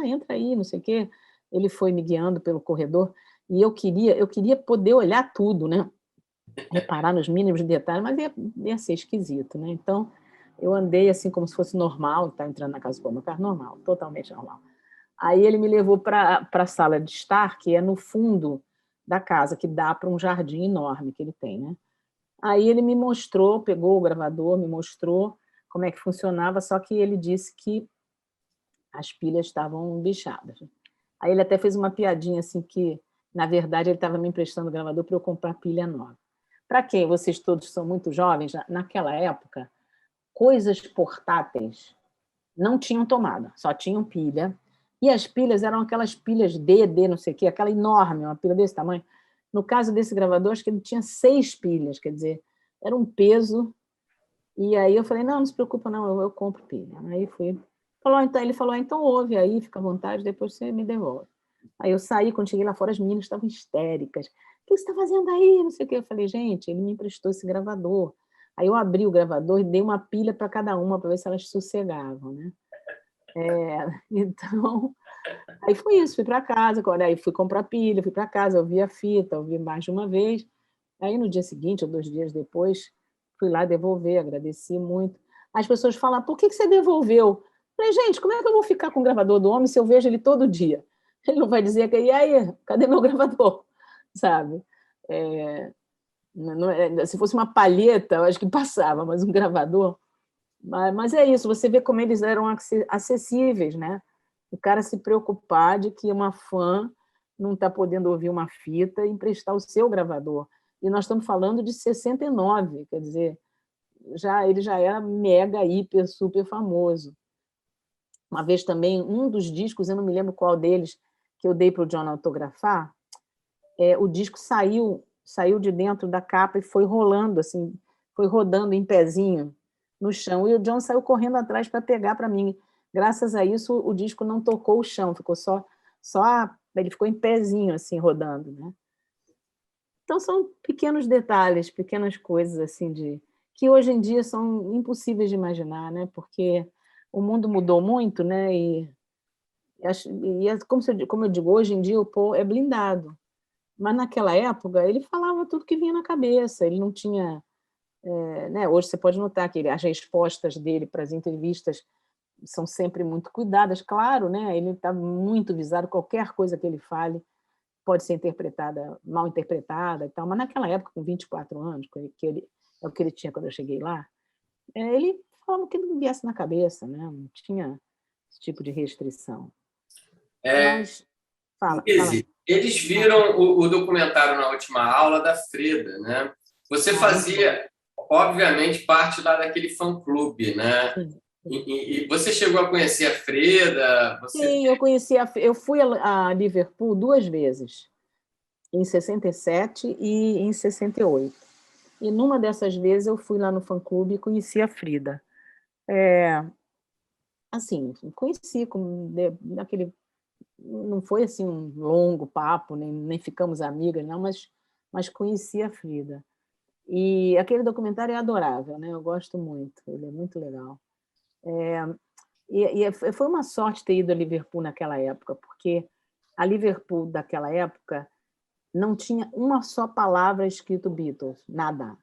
entra aí, não sei o quê. Ele foi me guiando pelo corredor e eu queria poder olhar tudo, né? Reparar nos mínimos detalhes, mas ia ser esquisito, né? Então, eu andei assim como se fosse normal, tá entrando na casa do meu carro normal, totalmente normal. Aí ele me levou para a sala de estar, que é no fundo da casa, que dá para um jardim enorme que ele tem, né? Aí ele me mostrou, pegou o gravador, me mostrou como é que funcionava, só que ele disse que as pilhas estavam bichadas. Aí ele até fez uma piadinha assim que, na verdade, ele estava me emprestando o gravador para eu comprar pilha nova. Para quem? Vocês todos são muito jovens, naquela época, coisas portáteis não tinham tomada, só tinham pilha. E as pilhas eram aquelas pilhas D, não sei o quê, aquela enorme, uma pilha desse tamanho. No caso desse gravador, acho que ele tinha 6 pilhas, quer dizer, era um peso. E aí eu falei, não se preocupa não, eu compro pilha. Aí fui. Ele falou, então ouve aí, fica à vontade, depois você me devolve. Aí eu saí, quando cheguei lá fora, as meninas estavam histéricas. O que você está fazendo aí? Não sei o quê. Eu falei, gente, ele me emprestou esse gravador. Aí eu abri o gravador e dei uma pilha para cada uma, para ver se elas sossegavam, né? Então, aí foi isso, fui para casa, aí fui comprar pilha, fui para casa, ouvi a fita, ouvi mais de uma vez. Aí no dia seguinte, ou 2 dias depois, fui lá devolver, agradeci muito. As pessoas falam, por que você devolveu? Eu falei, gente, como é que eu vou ficar com o gravador do homem se eu vejo ele todo dia? Ele não vai dizer que, e aí, cadê meu gravador? Sabe? Se fosse uma palheta, eu acho que passava, mas um gravador. Mas é isso, você vê como eles eram acessíveis, né? O cara se preocupar de que uma fã não está podendo ouvir uma fita e emprestar o seu gravador. E nós estamos falando de 69, quer dizer, ele já era mega, hiper, super famoso. Uma vez também, um dos discos, eu não me lembro qual deles, que eu dei para o John autografar, o disco saiu de dentro da capa e foi rolando, assim, foi rodando em pezinho no chão. E o John saiu correndo atrás para pegar para mim. Graças a isso, o disco não tocou o chão, ficou ele ficou em pezinho, assim, rodando, né? Então, são pequenos detalhes, pequenas coisas, assim, que hoje em dia são impossíveis de imaginar, né? Porque o mundo mudou muito, né? Como eu digo, hoje em dia o Paul é blindado. Mas naquela época ele falava tudo que vinha na cabeça, ele não tinha... né? Hoje você pode notar que as respostas dele para as entrevistas são sempre muito cuidadas, claro, né? Ele está muito visado, qualquer coisa que ele fale pode ser mal interpretada e tal, mas naquela época, com 24 anos, é o que ele tinha quando eu cheguei lá, ele falava o que não viesse na cabeça, né? Não tinha esse tipo de restrição. Mas, fala. Eles viram o documentário na última aula da Freda, né? Você fazia, obviamente, parte lá daquele fã-clube, né? Sim. E você chegou a conhecer a Freda? Sim, eu fui a Liverpool 2 vezes, em 67 e em 68. E numa dessas vezes eu fui lá no fã-clube e conheci a Frida. Assim, conheci naquele, não foi assim um longo papo, nem ficamos amigas, não, mas conheci a Frida. E aquele documentário é adorável, né? Eu gosto muito, ele é muito legal. E foi uma sorte ter ido a Liverpool naquela época, porque a Liverpool daquela época não tinha uma só palavra escrito Beatles, nada.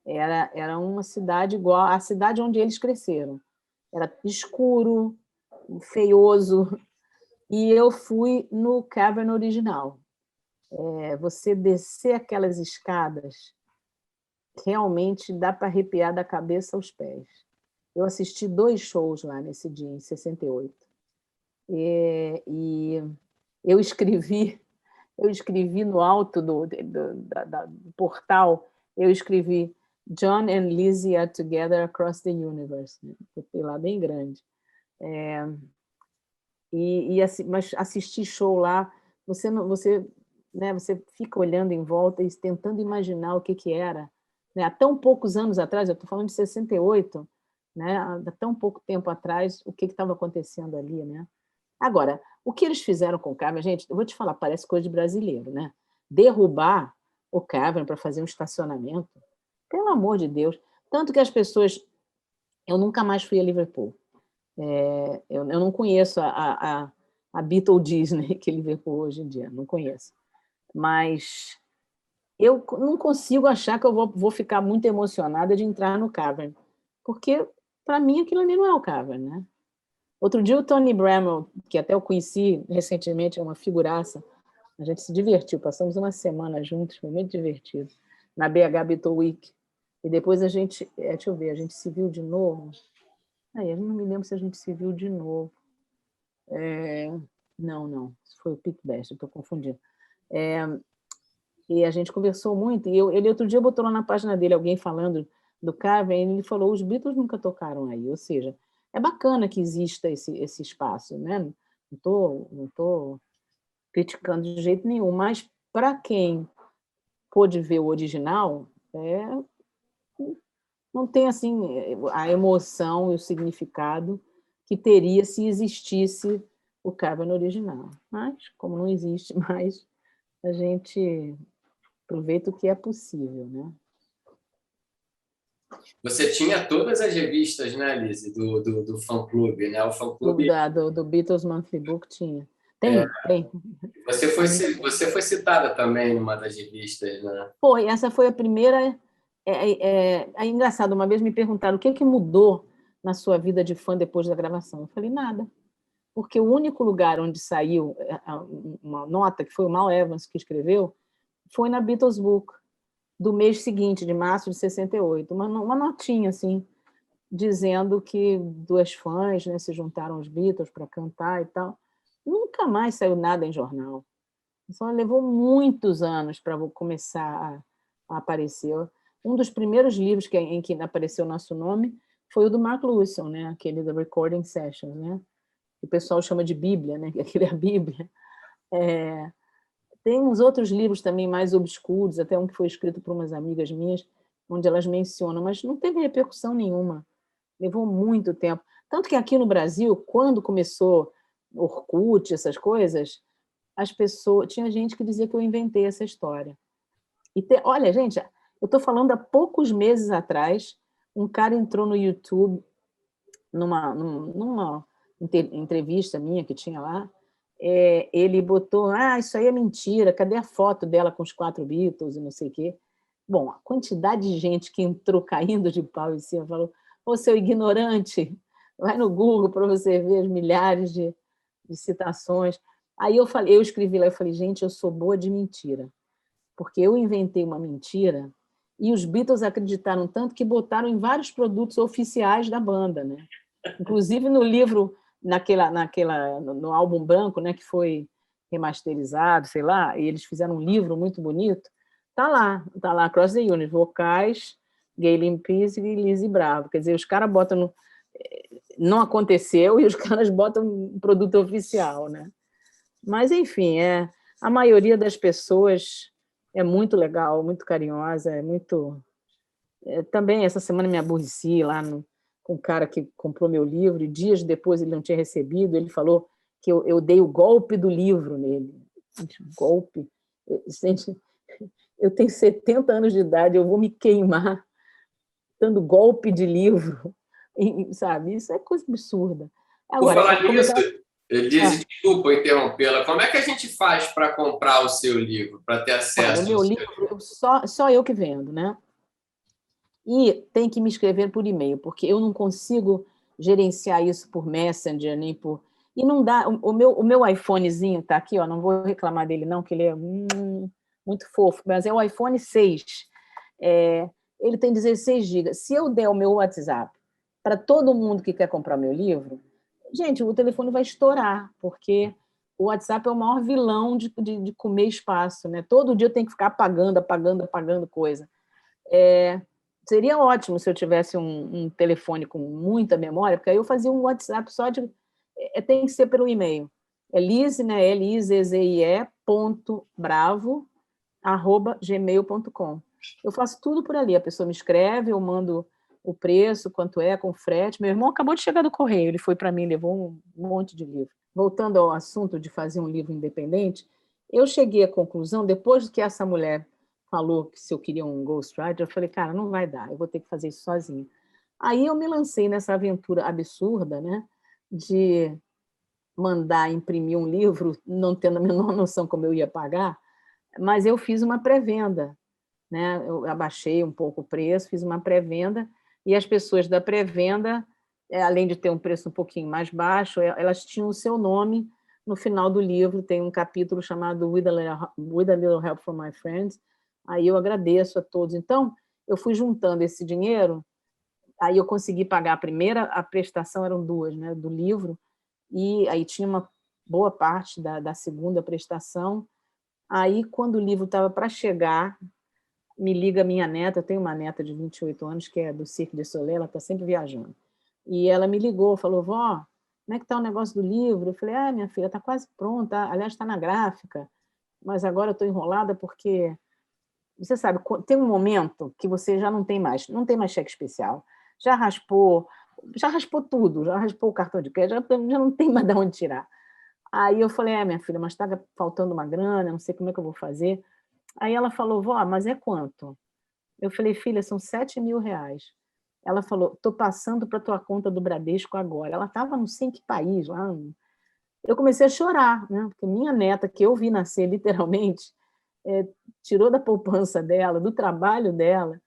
Era uma cidade igual à cidade onde eles cresceram. Era escuro, feioso, e eu fui no Cavern original. Você descer aquelas escadas, realmente dá para arrepiar da cabeça aos pés. Eu assisti 2 shows lá nesse dia, em 68. E eu escrevi no alto do portal, eu escrevi John and Lizzie are together across the universe. Botei lá bem grande. Mas assistir show lá, você fica olhando em volta e tentando imaginar o que era. Né? Há tão poucos anos atrás, eu estou falando de 68, né? Há tão pouco tempo atrás, o que estava acontecendo ali, né? Agora, o que eles fizeram com o Cavern, gente, eu vou te falar, parece coisa de brasileiro, né? Derrubar o Cavern para fazer um estacionamento, pelo amor de Deus. Tanto que as pessoas... Eu nunca mais fui a Liverpool. Eu não conheço a Beatle Disney, que é Liverpool hoje em dia, não conheço. Mas eu não consigo achar que eu vou ficar muito emocionada de entrar no Cavern, porque, para mim, aquilo ali não é o Cavern, né? Outro dia o Tony Bramwell, que até eu conheci recentemente, é uma figuraça, a gente se divertiu, passamos uma semana juntos, foi muito divertido, na BH Beatle Week. E depois a gente, deixa eu ver, a gente se viu de novo. Eu não me lembro se a gente se viu de novo. Não, foi o Pete Best, estou confundindo. E a gente conversou muito, e ele outro dia botou lá na página dele alguém falando do Cavern, e ele falou, os Beatles nunca tocaram aí, ou seja, é bacana que exista esse espaço, né? Não estou criticando de jeito nenhum, mas para quem pôde ver o original, não tem assim a emoção e o significado que teria se existisse o Cavern original. Mas, como não existe mais, a gente aproveita o que é possível, né? Você tinha todas as revistas, né, Lizzie, do fã-clube, né? O fã-clube... Do Beatles Monthly Book tinha. Tem. Você foi citada também numa das revistas, né? Essa foi a primeira. É engraçado, uma vez me perguntaram o que mudou na sua vida de fã depois da gravação. Eu falei, nada. Porque o único lugar onde saiu uma nota, que foi o Mal Evans que escreveu, foi na Beatles Book, do mês seguinte, de março de 68. Uma notinha, assim, dizendo que 2 fãs, né, se juntaram aos Beatles para cantar e tal. Nunca mais saiu nada em jornal. Só levou muitos anos para começar a aparecer. Um dos primeiros livros em que apareceu o nosso nome foi o do Mark Lewison, né? Aquele da Recording Sessions, né? Que o pessoal chama de Bíblia, né? Aquele é a Bíblia. Tem uns outros livros também mais obscuros, até um que foi escrito por umas amigas minhas, onde elas mencionam, mas não teve repercussão nenhuma. Levou muito tempo. Tanto que aqui no Brasil, quando começou Orkut, essas coisas, as pessoas... Tinha gente que dizia que eu inventei essa história. Olha, gente, eu estou falando há poucos meses atrás, um cara entrou no YouTube, numa entrevista minha que tinha lá, ele botou, isso aí é mentira, cadê a foto dela com os 4 Beatles e não sei o quê? Bom, a quantidade de gente que entrou caindo de pau em cima, falou, ô, seu ignorante, vai no Google para você ver as milhares de citações. Aí eu escrevi lá, eu falei, gente, eu sou boa de mentira, porque eu inventei uma mentira e os Beatles acreditaram tanto que botaram em vários produtos oficiais da banda, né? Inclusive no livro, no álbum branco, né, que foi remasterizado, sei lá, e eles fizeram um livro muito bonito, tá lá, Across the Universe, vocais, Gaylen Pease e Lizzy Bravo. Quer dizer, os caras botam não aconteceu e os caras botam um produto oficial, né? Mas, enfim, a maioria das pessoas é muito legal, muito carinhosa, também, essa semana, me aborreci lá com um cara que comprou meu livro, e dias depois ele não tinha recebido, ele falou que eu dei o golpe do livro nele. Gente, golpe? Gente, eu tenho 70 anos de idade, eu vou me queimar dando golpe de livro, sabe? Isso é coisa absurda. Por Agora, falar como eu nisso, estava... Lizzy, desculpa interrompê-la, como é que a gente faz para comprar o seu livro, para ter Olha, o acesso ao meu seu livro, livro? só eu que vendo, né? E tem que me escrever por e-mail, porque eu não consigo gerenciar isso por Messenger, nem por... E não dá... O meu iPhonezinho está aqui, ó, não vou reclamar dele não, que ele é muito fofo, mas é o iPhone 6. Ele tem 16 GB. Se eu der o meu WhatsApp para todo mundo que quer comprar meu livro, gente, o telefone vai estourar, porque o WhatsApp é o maior vilão de comer espaço, né? Todo dia eu tenho que ficar apagando coisa. Seria ótimo se eu tivesse um telefone com muita memória, porque aí eu fazia um WhatsApp só de... tem que ser pelo e-mail. É Lizzy, né? Lizzie, ponto bravo, @gmail.com. Eu faço tudo por ali. A pessoa me escreve, eu mando o preço, quanto é, com frete. Meu irmão acabou de chegar do correio, ele foi para mim, levou um monte de livro. Voltando ao assunto de fazer um livro independente, eu cheguei à conclusão, depois que essa mulher falou que se eu queria um ghostwriter, eu falei, cara, não vai dar, eu vou ter que fazer isso sozinha. Aí eu me lancei nessa aventura absurda, né, de mandar imprimir um livro, não tendo a menor noção como eu ia pagar, mas eu fiz uma pré-venda, né? Eu abaixei um pouco o preço, fiz uma pré-venda, e as pessoas da pré-venda, além de ter um preço um pouquinho mais baixo, elas tinham o seu nome no final do livro, tem um capítulo chamado With a Little Help from My Friends, aí eu agradeço a todos. Então, eu fui juntando esse dinheiro, aí eu consegui pagar a prestação eram duas, né, do livro, e aí tinha uma boa parte da segunda prestação. Aí, quando o livro estava para chegar, me liga minha neta, eu tenho uma neta de 28 anos, que é do Cirque du Soleil, ela está sempre viajando. E ela me ligou, falou, vó, como é que está o negócio do livro? Eu falei, minha filha, está quase pronta, aliás, está na gráfica, mas agora eu estou enrolada porque, você sabe, tem um momento que você já não tem mais cheque especial, já raspou tudo, já raspou o cartão de crédito, já não tem mais de onde tirar. Aí eu falei, minha filha, mas está faltando uma grana, não sei como é que eu vou fazer. Aí ela falou, vó, mas é quanto? Eu falei, filha, são 7.000 reais. Ela falou, estou passando para a tua conta do Bradesco agora. Ela estava não sei em que país lá. Eu comecei a chorar, né? Porque minha neta, que eu vi nascer literalmente, tirou da poupança dela, do trabalho dela,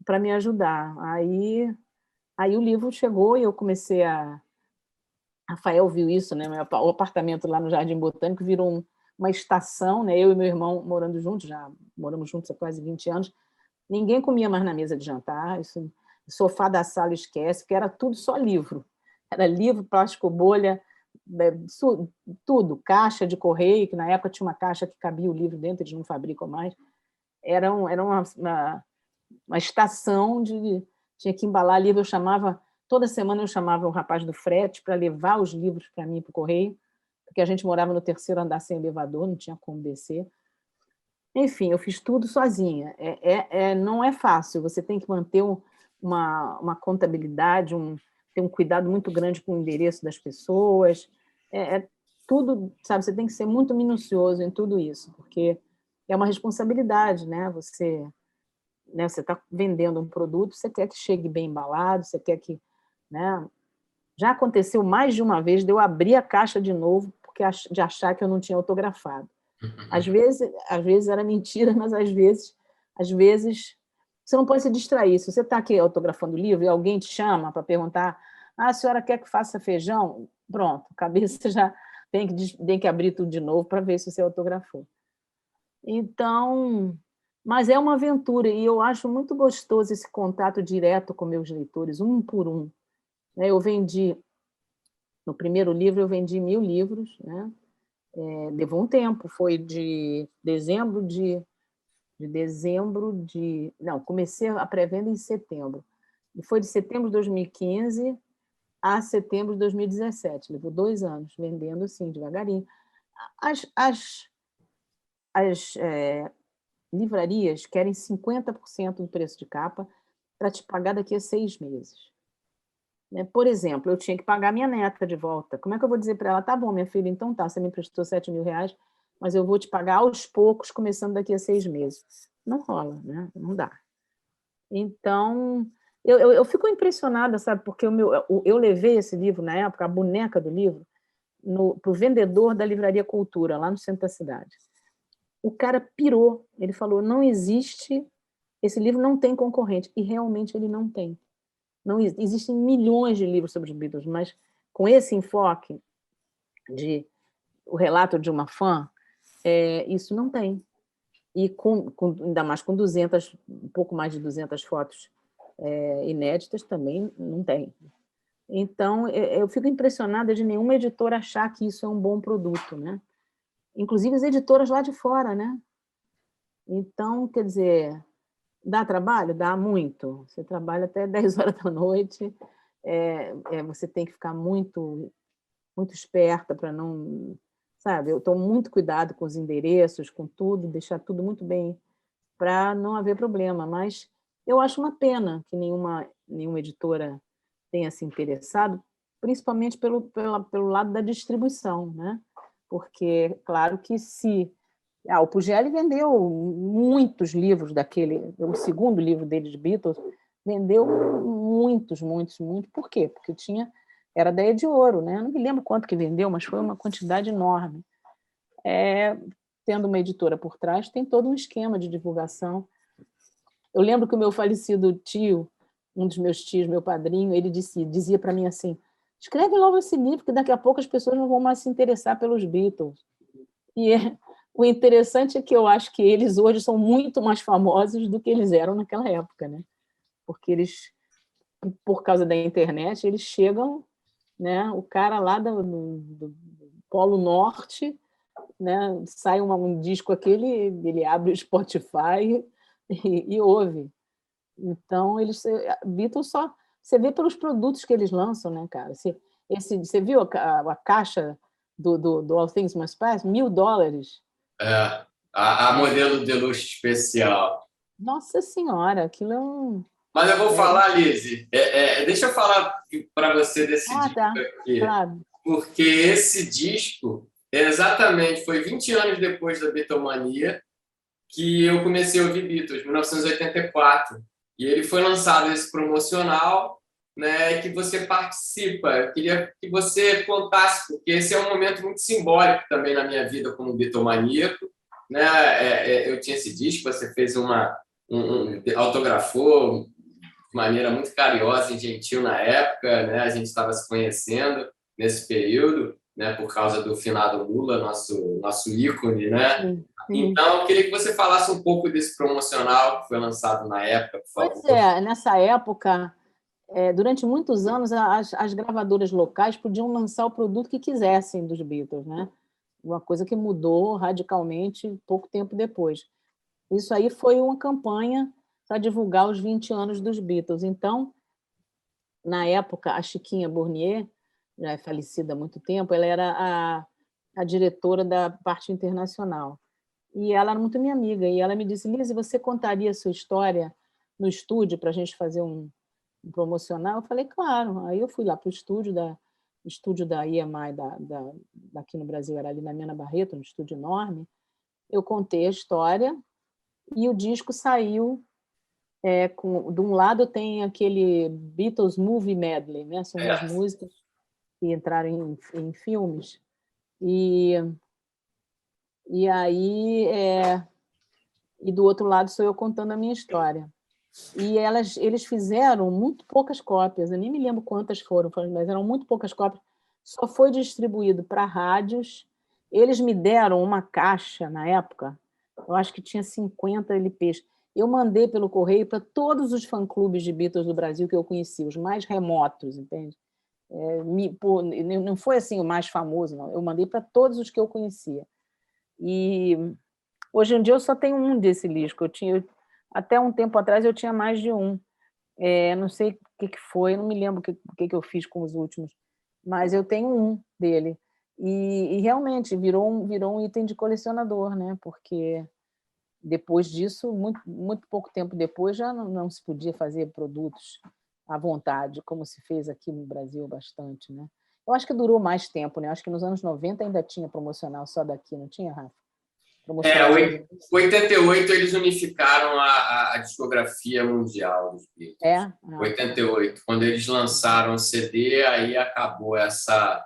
para me ajudar. Aí o livro chegou e eu comecei a... Rafael viu isso, né? O apartamento lá no Jardim Botânico virou uma estação, né? Eu e meu irmão morando juntos, já moramos juntos há quase 20 anos. Ninguém comia mais na mesa de jantar, isso, o sofá da sala esquece, porque era tudo só livro. Era livro, plástico, bolha, tudo, caixa de correio, que na época tinha uma caixa que cabia o livro dentro, eles não fabricam mais. Era uma estação de... Tinha que embalar livro, toda semana eu chamava o rapaz do frete para levar os livros para mim para o correio, porque a gente morava no terceiro andar sem elevador, não tinha como descer. Enfim, eu fiz tudo sozinha. Não é fácil, você tem que manter uma contabilidade, ter um cuidado muito grande com o endereço das pessoas. Tudo, sabe, você tem que ser muito minucioso em tudo isso, porque é uma responsabilidade, né? Você está vendendo um produto, você quer que chegue bem embalado, você quer que... Né? Já aconteceu mais de uma vez de eu abrir a caixa de novo de achar que eu não tinha autografado. Às vezes era mentira, mas às vezes você não pode se distrair. Se você está aqui autografando o livro e alguém te chama para perguntar, a senhora quer que faça feijão? Pronto, a cabeça tem que abrir tudo de novo para ver se você autografou. Então, mas é uma aventura, e eu acho muito gostoso esse contato direto com meus leitores, um por um. Eu vendi, no primeiro livro, eu vendi 1.000 livros, né? Levou um tempo, foi de dezembro de... Não, comecei a pré-venda em setembro. E foi de setembro de 2015 a setembro de 2017. Levou 2 anos, vendendo assim, devagarinho. As livrarias querem 50% do preço de capa para te pagar daqui a 6 meses. Por exemplo, eu tinha que pagar minha neta de volta. Como é que eu vou dizer para ela, tá bom, minha filha, então tá, você me emprestou 7.000 reais, mas eu vou te pagar aos poucos, começando daqui a 6 meses. Não rola, né? Não dá. Então, eu fico impressionada, sabe, porque eu levei esse livro, na época, a boneca do livro, para o vendedor da Livraria Cultura, lá no centro da cidade. O cara pirou, ele falou, não existe, esse livro não tem concorrente, e realmente ele não tem. Não, existem milhões de livros sobre os Beatles, mas com esse enfoque de o relato de uma fã, isso não tem. E ainda mais com 200, um pouco mais de 200 fotos inéditas, também não tem. Então, eu fico impressionada de nenhuma editora achar que isso é um bom produto, né? Inclusive as editoras lá de fora, né? Então, quer dizer, dá trabalho? Dá muito. Você trabalha até 10 horas da noite, você tem que ficar muito, muito esperta para não... Sabe, eu tomo muito cuidado com os endereços, com tudo, deixar tudo muito bem para não haver problema, mas eu acho uma pena que nenhuma editora tenha se interessado, principalmente pelo lado da distribuição, né? Porque, claro que se... o Pugelli vendeu muitos livros daquele... O segundo livro dele, de Beatles, vendeu muitos. Por quê? Porque era da de Ouro, né? Eu não me lembro quanto que vendeu, mas foi uma quantidade enorme. Tendo uma editora por trás, tem todo um esquema de divulgação. Eu lembro que o meu falecido tio, um dos meus tios, meu padrinho, ele dizia para mim assim, escreve logo esse livro, que daqui a pouco as pessoas não vão mais se interessar pelos Beatles. E o interessante é que eu acho que eles hoje são muito mais famosos do que eles eram naquela época, né? Porque eles, por causa da internet, eles chegam, né? O cara lá do Polo Norte, né? Sai um disco aquele, ele abre o Spotify e ouve. Então, Beatles só... Você vê pelos produtos que eles lançam, né, cara? Você viu a caixa do All Things Must Pass? $1.000. A modelo deluxe especial. Nossa Senhora, aquilo é um... Mas eu vou falar, Lizzy, deixa eu falar para você desse disco tá. aqui, Claro. porque esse disco, foi 20 anos depois da Beatlemania que eu comecei a ouvir Beatles, 1984. E ele foi lançado esse promocional, né, que você participa. Eu queria que você contasse, porque esse é um momento muito simbólico também na minha vida como Beatlemaníaco, né? Eu tinha esse disco, você fez autografou de maneira muito carinhosa e gentil na época, né? A gente estava se conhecendo nesse período, né? Por causa do finado Lula, nosso ícone, né? Sim. Então, eu queria que você falasse um pouco desse promocional que foi lançado na época, por favor. Pois é, nessa época, durante muitos anos, as gravadoras locais podiam lançar o produto que quisessem dos Beatles, né? Uma coisa que mudou radicalmente pouco tempo depois. Isso aí foi uma campanha para divulgar os 20 anos dos Beatles. Então, na época, a Chiquinha Burnier, já é falecida há muito tempo, ela era a diretora da parte internacional. E ela era muito minha amiga. E ela me disse, Lizzy, você contaria a sua história no estúdio para a gente fazer um promocional? Eu falei, claro. Aí eu fui lá para o estúdio da EMI, daqui no Brasil, era ali na Mena Barreto, um estúdio enorme. Eu contei a história e o disco saiu. De um lado tem aquele Beatles Movie Medley, né? São umas músicas que entraram em filmes. E aí, e do outro lado sou eu contando a minha história. E eles fizeram muito poucas cópias, eu nem me lembro quantas foram, mas eram muito poucas cópias. só foi distribuído para rádios. Eles me deram uma caixa na época, eu acho que tinha 50 LPs. Eu mandei pelo correio para todos os fã-clubes de Beatles do Brasil que eu conheci, os mais remotos, entende? Não foi assim o mais famoso, não. Eu mandei para todos os que eu conhecia. E hoje em dia eu só tenho um desse disco. Até um tempo atrás eu tinha mais de um. Não sei o que foi, não me lembro o que eu fiz com os últimos, mas eu tenho um dele. E realmente virou um item de colecionador, né? Porque depois disso, muito pouco tempo depois, já não se podia fazer produtos à vontade, como se fez aqui no Brasil bastante, né? Eu acho que durou mais tempo, né? Acho que nos anos 90 ainda tinha promocional só daqui, não tinha, Rafa? Promocional dos Estados Em Unidos. 88 eles unificaram a discografia mundial dos Beatles. Tá. 88, quando eles lançaram o CD, aí acabou essa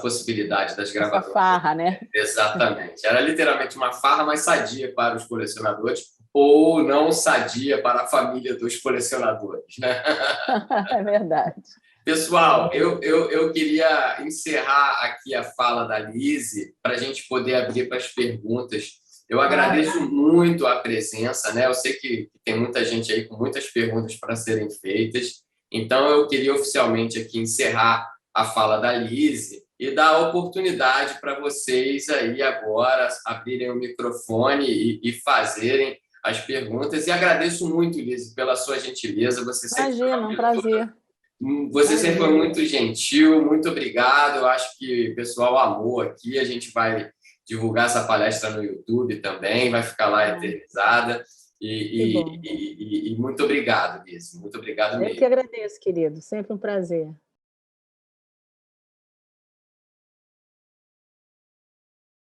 possibilidade das Essa gravadoras. farra, né? Exatamente. Era literalmente uma farra, mas sadia para os colecionadores, ou não sadia para a família dos colecionadores, né? É verdade. Pessoal, eu queria encerrar aqui a fala da Lise para a gente poder abrir para as perguntas. Eu agradeço muito a presença, né? Eu sei que tem muita gente aí com muitas perguntas para serem feitas, então eu queria oficialmente aqui encerrar a fala da Lise e dar a oportunidade para vocês aí agora abrirem o microfone e fazerem as perguntas. E agradeço muito, Lise, pela sua gentileza. Imagina, um prazer. Você sempre foi muito gentil, muito obrigado. Eu acho que o pessoal amou aqui. A gente vai divulgar essa palestra no YouTube também, vai ficar lá eternizada. E muito obrigado, Liz. Muito obrigado mesmo. Eu que agradeço, querido. Sempre um prazer.